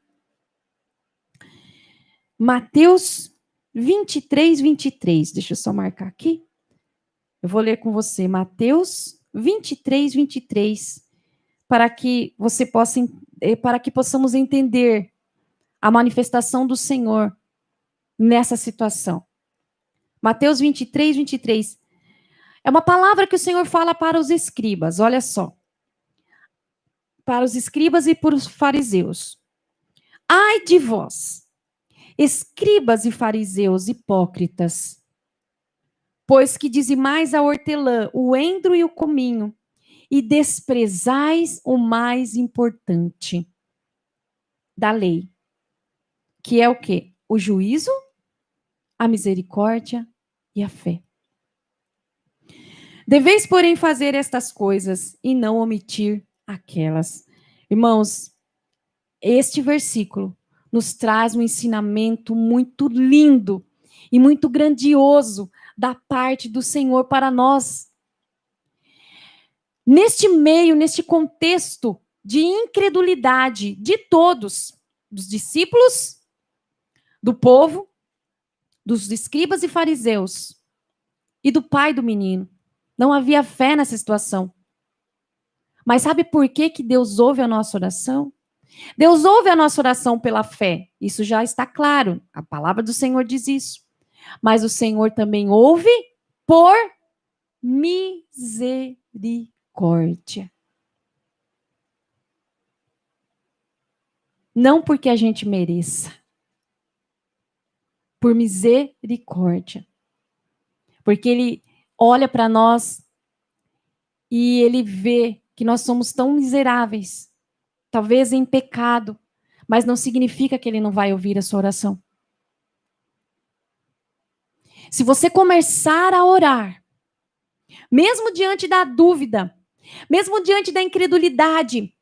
Mateus 23, 23. Deixa eu só marcar aqui. Eu vou ler com você Mateus 23, 23, para que você possa, para que possamos entender a manifestação do Senhor nessa situação. Mateus 23, 23. É uma palavra que o Senhor fala para os escribas, olha só. Para os escribas e para os fariseus. Ai de vós, escribas e fariseus hipócritas, pois que dizimais a hortelã, o endro e o cominho, e desprezais o mais importante da lei, que é o quê? O juízo, a misericórdia e a fé. Deveis, porém, fazer estas coisas e não omitir aquelas. Irmãos, este versículo nos traz um ensinamento muito lindo e muito grandioso da parte do Senhor para nós. Neste meio, neste contexto de incredulidade de todos, dos discípulos, do povo, dos escribas e fariseus e do pai do menino, não havia fé nessa situação. Mas sabe por que Deus ouve a nossa oração? Deus ouve a nossa oração pela fé. Isso já está claro. A palavra do Senhor diz isso. Mas o Senhor também ouve por misericórdia. Não porque a gente mereça. Por misericórdia. Porque Ele olha para nós e Ele vê que nós somos tão miseráveis, talvez em pecado, mas não significa que Ele não vai ouvir a sua oração. Se você começar a orar, mesmo diante da dúvida, mesmo diante da incredulidade,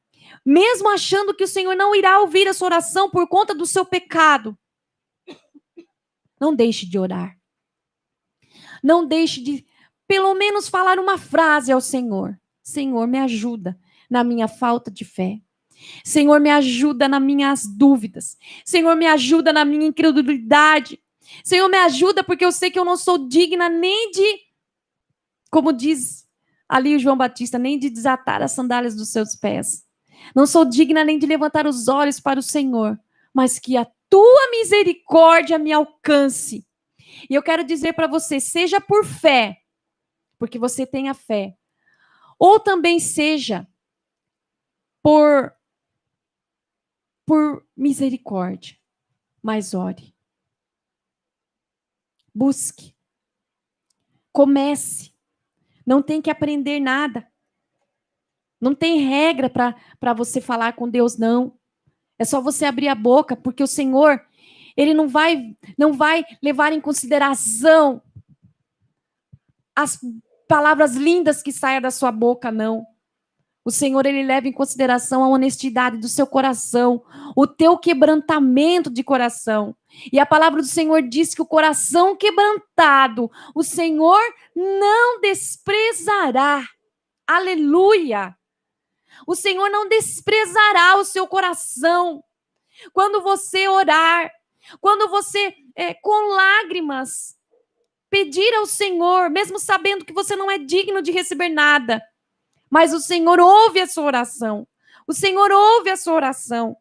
mesmo achando que o Senhor não irá ouvir a sua oração por conta do seu pecado, não deixe de orar. Não deixe de, pelo menos, falar uma frase ao Senhor. Senhor, me ajuda na minha falta de fé. Senhor, me ajuda nas minhas dúvidas. Senhor, me ajuda na minha incredulidade. Senhor, me ajuda porque eu sei que eu não sou digna nem de, como diz ali o João Batista, nem de desatar as sandálias dos seus pés. Não sou digna nem de levantar os olhos para o Senhor, mas que a tua misericórdia me alcance. E eu quero dizer para você, seja por fé, porque você tem a fé, ou também seja por misericórdia, mas ore. Busque. Comece. Não tem que aprender nada. Não tem regra para você falar com Deus, não. É só você abrir a boca, porque o Senhor, Ele não vai levar em consideração as palavras lindas que saem da sua boca, não. O Senhor, Ele leva em consideração a honestidade do seu coração, o teu quebrantamento de coração. E a palavra do Senhor diz que o coração quebrantado, o Senhor não desprezará. Aleluia! O Senhor não desprezará o seu coração. Quando você orar, quando você, com lágrimas, pedir ao Senhor, mesmo sabendo que você não é digno de receber nada, mas o Senhor ouve a sua oração. O Senhor ouve a sua oração.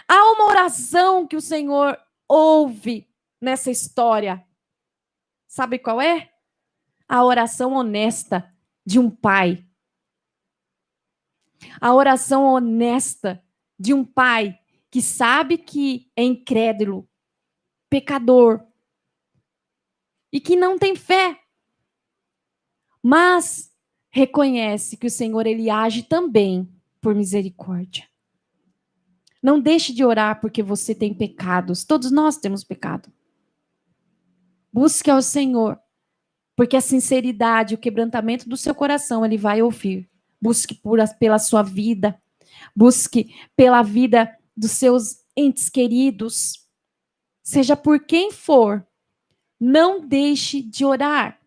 Há uma oração que o Senhor ouve nessa história. Sabe qual é? A oração honesta de um pai. A oração honesta de um pai que sabe que é incrédulo, pecador e que não tem fé, mas reconhece que o Senhor, Ele age também por misericórdia. Não deixe de orar porque você tem pecados. Todos nós temos pecado. Busque ao Senhor, porque a sinceridade, o quebrantamento do seu coração, Ele vai ouvir. Busque pela sua vida. Busque pela vida dos seus entes queridos. Seja por quem for, não deixe de orar.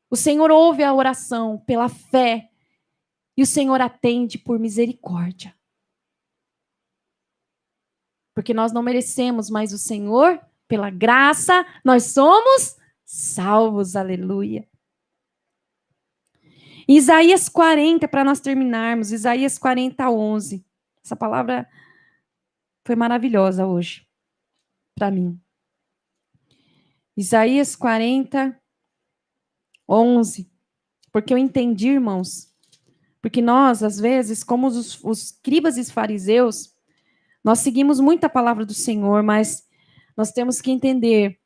O Senhor ouve a oração pela fé e o Senhor atende por misericórdia. Porque nós não merecemos, mas o Senhor, pela graça, nós somos salvos. Aleluia. Isaías 40, para nós terminarmos, Isaías 40, 11. Essa palavra foi maravilhosa hoje, para mim. Isaías 40, 11. Porque eu entendi, irmãos, porque nós, às vezes, como os escribas e fariseus, nós seguimos muito a palavra do Senhor, mas nós temos que entender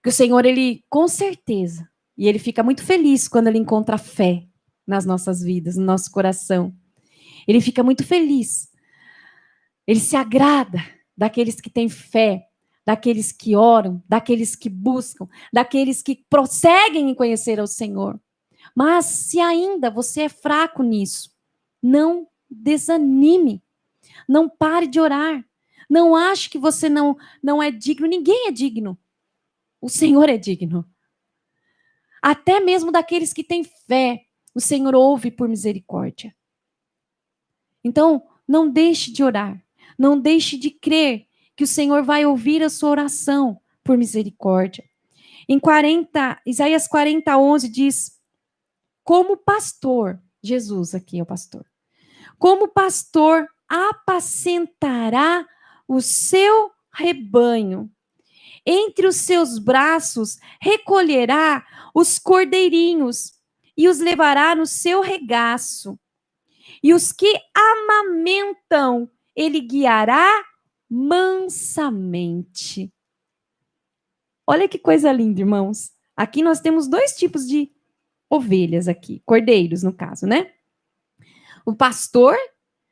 que o Senhor, ele, com certeza, e ele fica muito feliz quando ele encontra fé nas nossas vidas, no nosso coração. Ele fica muito feliz. Ele se agrada daqueles que têm fé, daqueles que oram, daqueles que buscam, daqueles que prosseguem em conhecer ao Senhor. Mas se ainda você é fraco nisso, não desanime. Não pare de orar. Não ache que você não é digno. Ninguém é digno. O Senhor é digno. Até mesmo daqueles que têm fé, o Senhor ouve por misericórdia. Então, não deixe de orar. Não deixe de crer que o Senhor vai ouvir a sua oração por misericórdia. Em Isaías 40, 11 diz, como pastor, Jesus aqui é o pastor, como pastor apacentará o seu rebanho. Entre os seus braços recolherá os cordeirinhos e os levará no seu regaço. E os que amamentam, ele guiará mansamente. Olha que coisa linda, irmãos. Aqui nós temos dois tipos de ovelhas aqui, cordeiros no caso, né? O pastor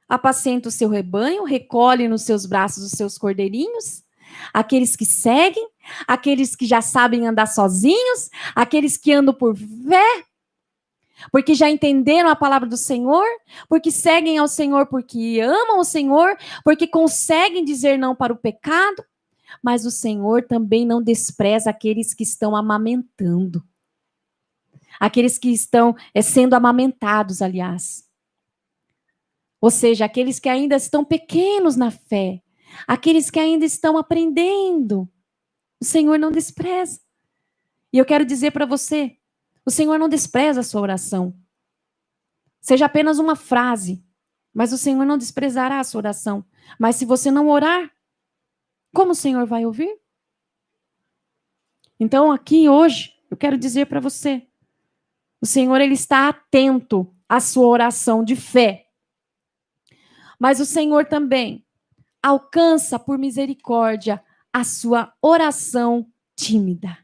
apacenta o seu rebanho, recolhe nos seus braços os seus cordeirinhos, aqueles que seguem, aqueles que já sabem andar sozinhos, aqueles que andam por fé, porque já entenderam a palavra do Senhor, porque seguem ao Senhor, porque amam o Senhor, porque conseguem dizer não para o pecado, mas o Senhor também não despreza aqueles que estão amamentando, aqueles que estão sendo amamentados, aliás. Ou seja, aqueles que ainda estão pequenos na fé, aqueles que ainda estão aprendendo, o Senhor não despreza. E eu quero dizer para você, o Senhor não despreza a sua oração. Seja apenas uma frase, mas o Senhor não desprezará a sua oração. Mas se você não orar, como o Senhor vai ouvir? Então aqui hoje, eu quero dizer para você, o Senhor ele está atento à sua oração de fé. Mas o Senhor também alcança por misericórdia a sua oração tímida,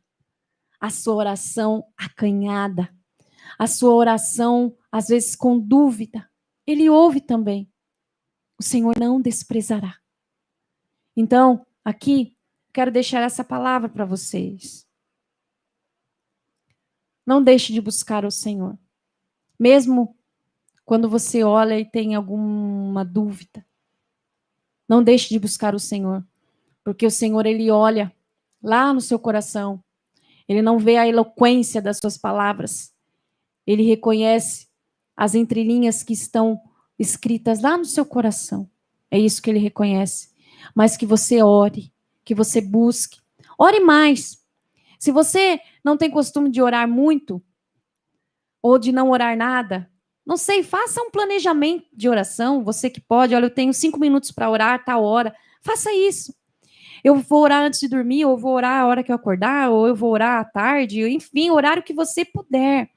a sua oração acanhada, a sua oração, às vezes, com dúvida. Ele ouve também. O Senhor não desprezará. Então, aqui, quero deixar essa palavra para vocês. Não deixe de buscar o Senhor. Mesmo quando você olha e tem alguma dúvida, não deixe de buscar o Senhor. Porque o Senhor, ele olha lá no seu coração. Ele não vê a eloquência das suas palavras. Ele reconhece as entrelinhas que estão escritas lá no seu coração. É isso que ele reconhece. Mas que você ore, que você busque. Ore mais. Se você não tem costume de orar muito, ou de não orar nada, não sei, faça um planejamento de oração. Você que pode, olha, eu tenho 5 minutos para orar, tal hora. Faça isso. Eu vou orar antes de dormir, ou vou orar a hora que eu acordar, ou eu vou orar à tarde, enfim, o horário que você puder.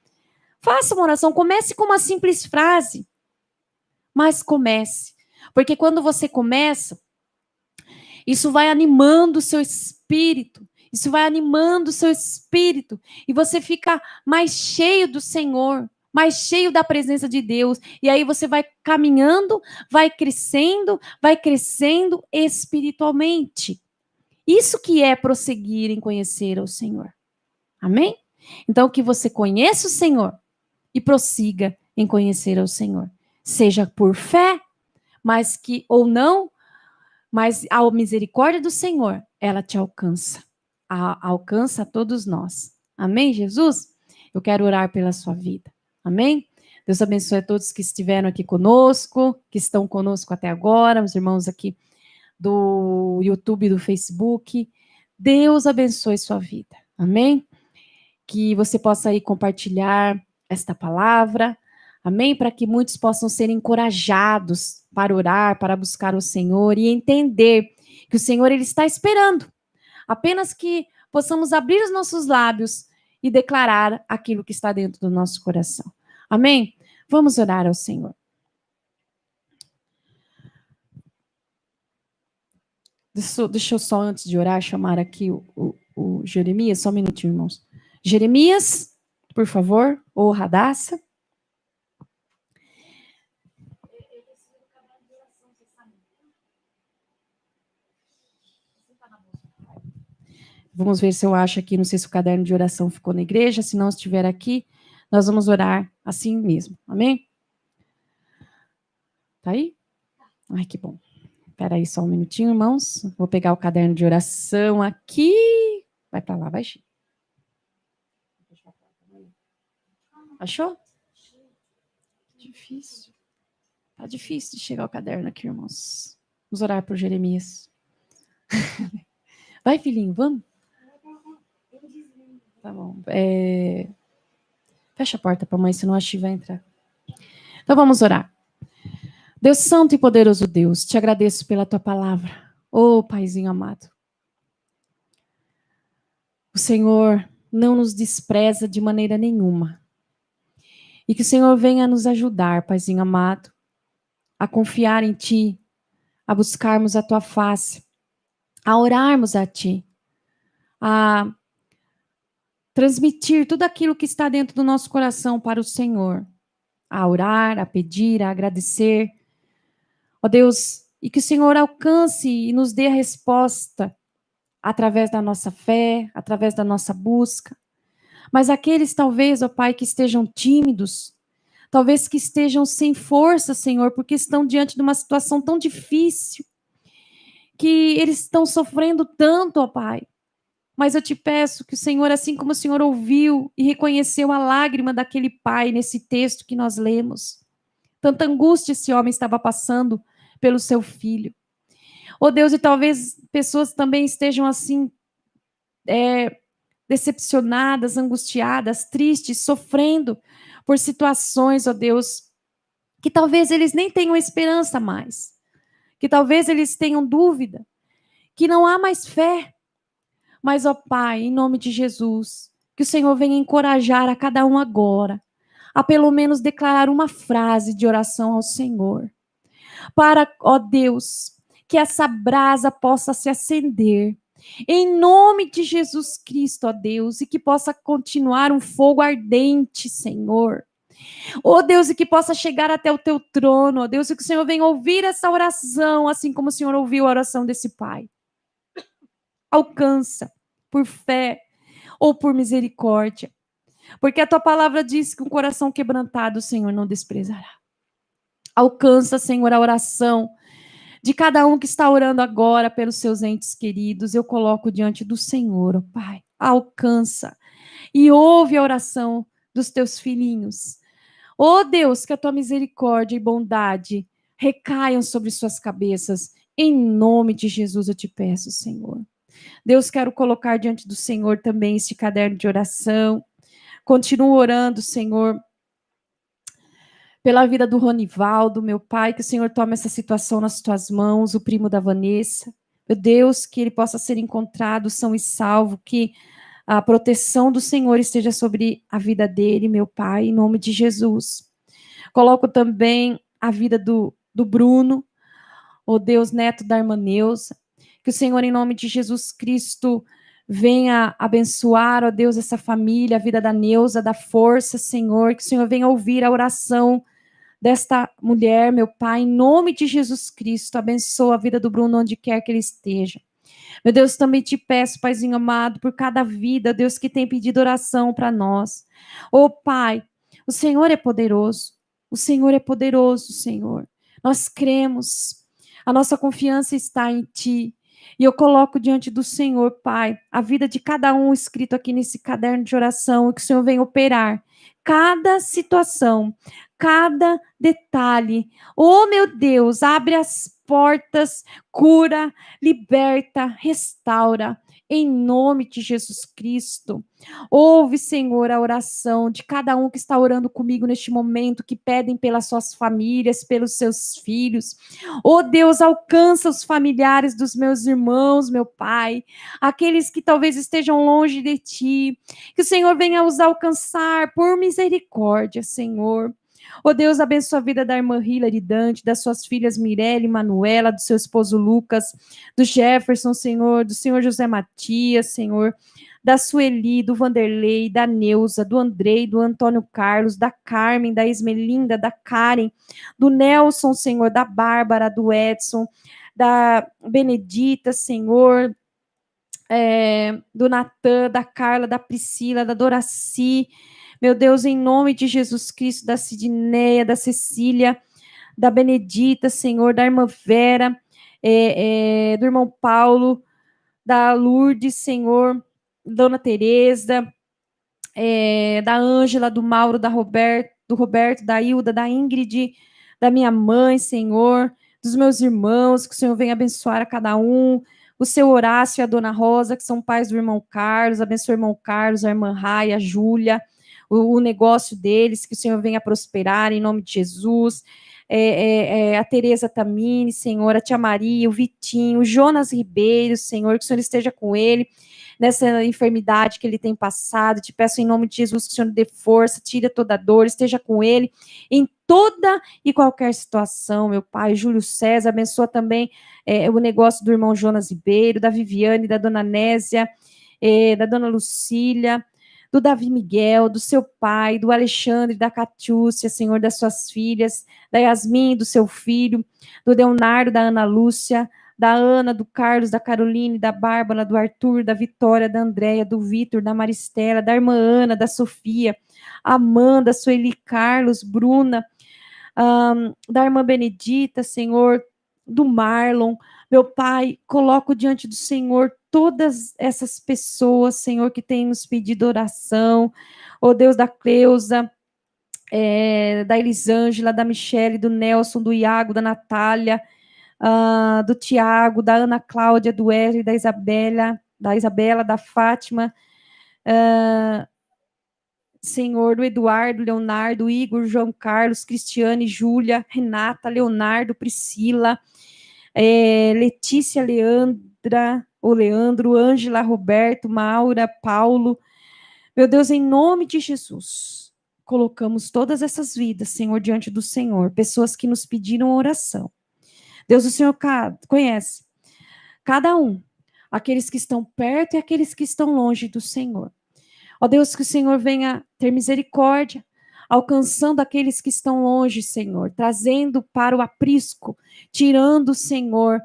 Faça uma oração, comece com uma simples frase, mas comece. Porque quando você começa, isso vai animando o seu espírito, e você fica mais cheio do Senhor, mais cheio da presença de Deus, e aí você vai caminhando, vai crescendo espiritualmente. Isso que é prosseguir em conhecer o Senhor. Amém? Então, que você conheça o Senhor e prossiga em conhecer ao Senhor. Seja por fé, mas que ou não, mas a misericórdia do Senhor, ela te alcança. Alcança a todos nós. Amém, Jesus? Eu quero orar pela sua vida. Amém? Deus abençoe a todos que estiveram aqui conosco, que estão conosco até agora, os irmãos aqui do YouTube e do Facebook. Deus abençoe sua vida. Amém? Que você possa aí compartilhar esta palavra. Amém? Para que muitos possam ser encorajados para orar, para buscar o Senhor e entender que o Senhor ele está esperando. Apenas que possamos abrir os nossos lábios e declarar aquilo que está dentro do nosso coração. Amém? Vamos orar ao Senhor. Deixa eu só, antes de orar, chamar aqui o Jeremias. Só um minutinho, irmãos. Jeremias, por favor, ou Radassa. Vamos ver se eu acho aqui, não sei se o caderno de oração ficou na igreja, se não estiver aqui, nós vamos orar assim mesmo, amém? Tá aí? Ai, que bom. Espera aí só um minutinho, irmãos. Vou pegar o caderno de oração aqui. Vai para lá, vai. Achou? Difícil. Tá difícil de chegar o caderno aqui, irmãos. Vamos orar por Jeremias. Vai, filhinho, vamos? Tá bom. Fecha a porta para a mãe, senão a Chi vai entrar. Então vamos orar. Deus santo e poderoso Deus, te agradeço pela tua palavra. Ô, Paizinho amado. O Senhor não nos despreza de maneira nenhuma. E que o Senhor venha nos ajudar, Paizinho amado, a confiar em Ti, a buscarmos a Tua face, a orarmos a Ti, a transmitir tudo aquilo que está dentro do nosso coração para o Senhor, a orar, a pedir, a agradecer. Ó Deus, e que o Senhor alcance e nos dê a resposta através da nossa fé, através da nossa busca. Mas aqueles talvez, ó Pai, que estejam tímidos, talvez que estejam sem força, Senhor, porque estão diante de uma situação tão difícil, que eles estão sofrendo tanto, ó Pai. Mas eu te peço que o Senhor, assim como o Senhor ouviu e reconheceu a lágrima daquele pai nesse texto que nós lemos, tanta angústia esse homem estava passando pelo seu filho. Ó Deus, e talvez pessoas também estejam assim, decepcionadas, angustiadas, tristes, sofrendo por situações, ó Deus, que talvez eles nem tenham esperança mais, que talvez eles tenham dúvida, que não há mais fé. Mas, ó Pai, em nome de Jesus, que o Senhor venha encorajar a cada um agora, a pelo menos declarar uma frase de oração ao Senhor, para, ó Deus, que essa brasa possa se acender, em nome de Jesus Cristo, ó Deus, e que possa continuar um fogo ardente, Senhor. Ó Deus, e que possa chegar até o teu trono, ó Deus, e que o Senhor venha ouvir essa oração, assim como o Senhor ouviu a oração desse pai. Alcança, por fé ou por misericórdia, porque a tua palavra diz que um coração quebrantado o Senhor não desprezará. Alcança, Senhor, a oração de cada um que está orando agora pelos seus entes queridos. Eu coloco diante do Senhor, ó Pai. Alcança e ouve a oração dos teus filhinhos. Ó Deus, que a tua misericórdia e bondade recaiam sobre suas cabeças. Em nome de Jesus eu te peço, Senhor. Deus, quero colocar diante do Senhor também este caderno de oração. Continuo orando, Senhor, pela vida do Ronivaldo, meu Pai, que o Senhor tome essa situação nas tuas mãos, o primo da Vanessa. Meu Deus, que ele possa ser encontrado são e salvo, que a proteção do Senhor esteja sobre a vida dele, meu Pai, em nome de Jesus. Coloco também a vida do Bruno, ó Deus, neto da irmã Neuza. Que o Senhor, em nome de Jesus Cristo, venha abençoar, ó Deus, essa família, a vida da Neuza, da força, Senhor. Que o Senhor venha ouvir a oração desta mulher, meu Pai, em nome de Jesus Cristo. Abençoa a vida do Bruno onde quer que ele esteja. Meu Deus, também te peço, Paizinho amado, por cada vida, Deus, que tem pedido oração para nós. Ô Pai, o Senhor é poderoso. O Senhor é poderoso, Senhor. Nós cremos. A nossa confiança está em Ti. E eu coloco diante do Senhor, Pai, a vida de cada um escrito aqui nesse caderno de oração, e que o Senhor venha operar cada situação, cada detalhe. Oh, meu Deus, abre as portas, cura, liberta, restaura, em nome de Jesus Cristo. Ouve, Senhor, a oração de cada um que está orando comigo neste momento, que pedem pelas suas famílias, pelos seus filhos. Oh, Deus, alcança os familiares dos meus irmãos, meu Pai, aqueles que talvez estejam longe de Ti, que o Senhor venha os alcançar por misericórdia, Senhor. Oh Deus, abençoa a vida da irmã Hilary Dante, das suas filhas Mirelle e Manuela, do seu esposo Lucas, do Jefferson, Senhor, do Senhor José Matias, Senhor, da Sueli, do Vanderlei, da Neuza, do Andrei, do Antônio Carlos, da Carmen, da Esmelinda, da Karen, do Nelson, Senhor, da Bárbara, do Edson, da Benedita, Senhor, do Natan, da Carla, da Priscila, da Doraci, meu Deus, em nome de Jesus Cristo, da Sidneia, da Cecília, da Benedita, Senhor, da irmã Vera, do irmão Paulo, da Lourdes, Senhor, Dona Tereza, da Ângela, do Mauro, do Roberto, da Hilda, da Ingrid, da minha mãe, Senhor, dos meus irmãos, que o Senhor venha abençoar a cada um, o seu Horácio e a Dona Rosa, que são pais do irmão Carlos, abençoe o irmão Carlos, a irmã Raia, a Júlia, o negócio deles, que o Senhor venha prosperar em nome de Jesus. A Tereza Tamini, Senhor, a Tia Maria, o Vitinho, o Jonas Ribeiro, Senhor, que o Senhor esteja com ele nessa enfermidade que ele tem passado. Te peço em nome de Jesus que o Senhor dê força, tire toda a dor, esteja com ele em toda e qualquer situação, meu Pai. Júlio César, abençoa também o negócio do irmão Jonas Ribeiro, da Viviane, da Dona Nésia, da Dona Lucília, do Davi Miguel, do seu pai, do Alexandre, da Catiúcia, Senhor, das suas filhas, da Yasmin, do seu filho, do Leonardo, da Ana Lúcia, da Ana, do Carlos, da Caroline, da Bárbara, do Arthur, da Vitória, da Andréia, do Vitor, da Maristela, da irmã Ana, da Sofia, Amanda, Sueli Carlos, Bruna, da irmã Benedita, Senhor, do Marlon. Meu Pai, coloco diante do Senhor todas essas pessoas, Senhor, que têm nos pedido oração. Ó Deus, da Cleusa, da Elisângela, da Michele, do Nelson, do Iago, da Natália, do Tiago, da Ana Cláudia, do Wesley, da Isabela, da Fátima, Senhor, do Eduardo, Leonardo, Igor, João Carlos, Cristiane, Júlia, Renata, Leonardo, Priscila, Letícia, Leandro, Ângela, Roberto, Maura, Paulo. Meu Deus, em nome de Jesus, colocamos todas essas vidas, Senhor, diante do Senhor, pessoas que nos pediram oração. Deus, o Senhor conhece cada um, aqueles que estão perto e aqueles que estão longe do Senhor. Ó Deus, que o Senhor venha ter misericórdia, alcançando aqueles que estão longe, Senhor, trazendo para o aprisco, tirando, Senhor,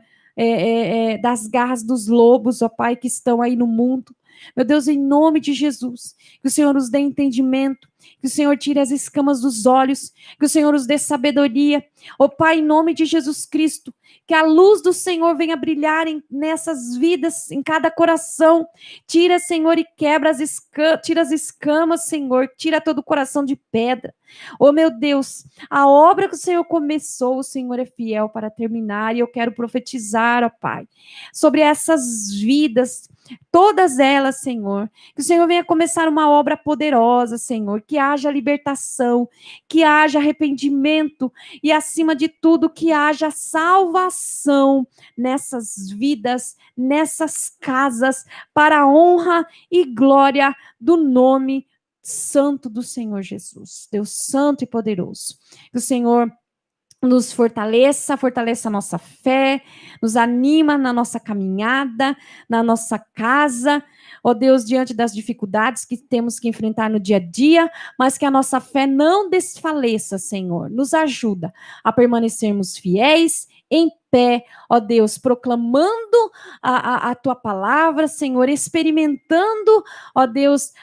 das garras dos lobos, ó Pai, que estão aí no mundo. Meu Deus, em nome de Jesus, que o Senhor nos dê entendimento, que o Senhor tire as escamas dos olhos, que o Senhor nos dê sabedoria. Ó Pai, em nome de Jesus Cristo, que a luz do Senhor venha brilhar nessas vidas, em cada coração. Tira, Senhor, e quebra tira as escamas, Senhor, tira todo o coração de pedra. Oh, meu Deus, a obra que o Senhor começou, o Senhor é fiel para terminar, e eu quero profetizar, ó Pai, sobre essas vidas, todas elas, Senhor, que o Senhor venha começar uma obra poderosa, Senhor, que haja libertação, que haja arrependimento e, acima de tudo, que haja salvação nessas vidas, nessas casas, para a honra e glória do nome santo do Senhor Jesus, Deus santo e poderoso. Que o Senhor nos fortaleça a nossa fé, nos anima na nossa caminhada, na nossa casa, ó Deus, diante das dificuldades que temos que enfrentar no dia a dia, mas que a nossa fé não desfaleça, Senhor. Nos ajuda a permanecermos fiéis, em pé, ó Deus, proclamando a Tua palavra, Senhor, experimentando, ó Deus,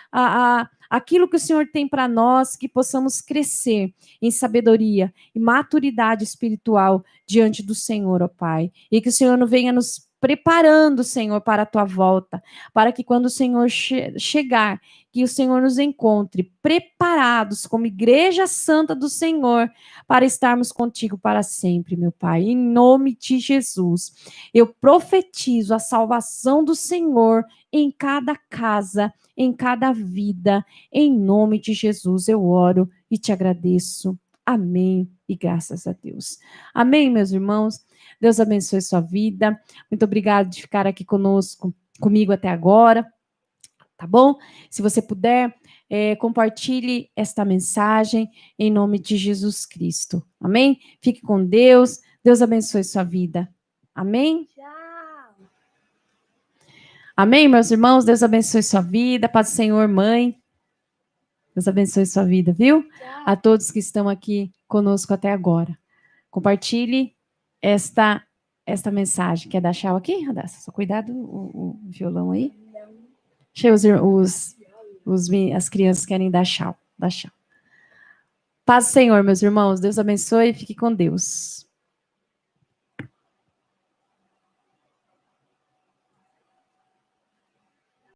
aquilo que o Senhor tem para nós, que possamos crescer em sabedoria e maturidade espiritual diante do Senhor, ó Pai. E que o Senhor não venha nos preparando, Senhor, para a tua volta, para que quando o Senhor chegar, que o Senhor nos encontre preparados como igreja santa do Senhor, para estarmos contigo para sempre, meu Pai. Em nome de Jesus, eu profetizo a salvação do Senhor em cada casa, em cada vida. Em nome de Jesus, eu oro e te agradeço. Amém. E graças a Deus. Amém, meus irmãos. Deus abençoe sua vida. Muito obrigado de ficar aqui comigo até agora. Tá bom? Se você puder, compartilhe esta mensagem em nome de Jesus Cristo. Amém? Fique com Deus. Deus abençoe sua vida. Amém? Tchau. Amém, meus irmãos? Deus abençoe sua vida. Paz do Senhor, mãe. Deus abençoe sua vida, viu? Tchau. A todos que estão aqui conosco até agora. Compartilhe esta mensagem. Quer dar tchau aqui, Radassa? Só cuidado o violão aí. Cheio as crianças querem dar tchau. Dá tchau. Paz do Senhor, meus irmãos. Deus abençoe e fique com Deus.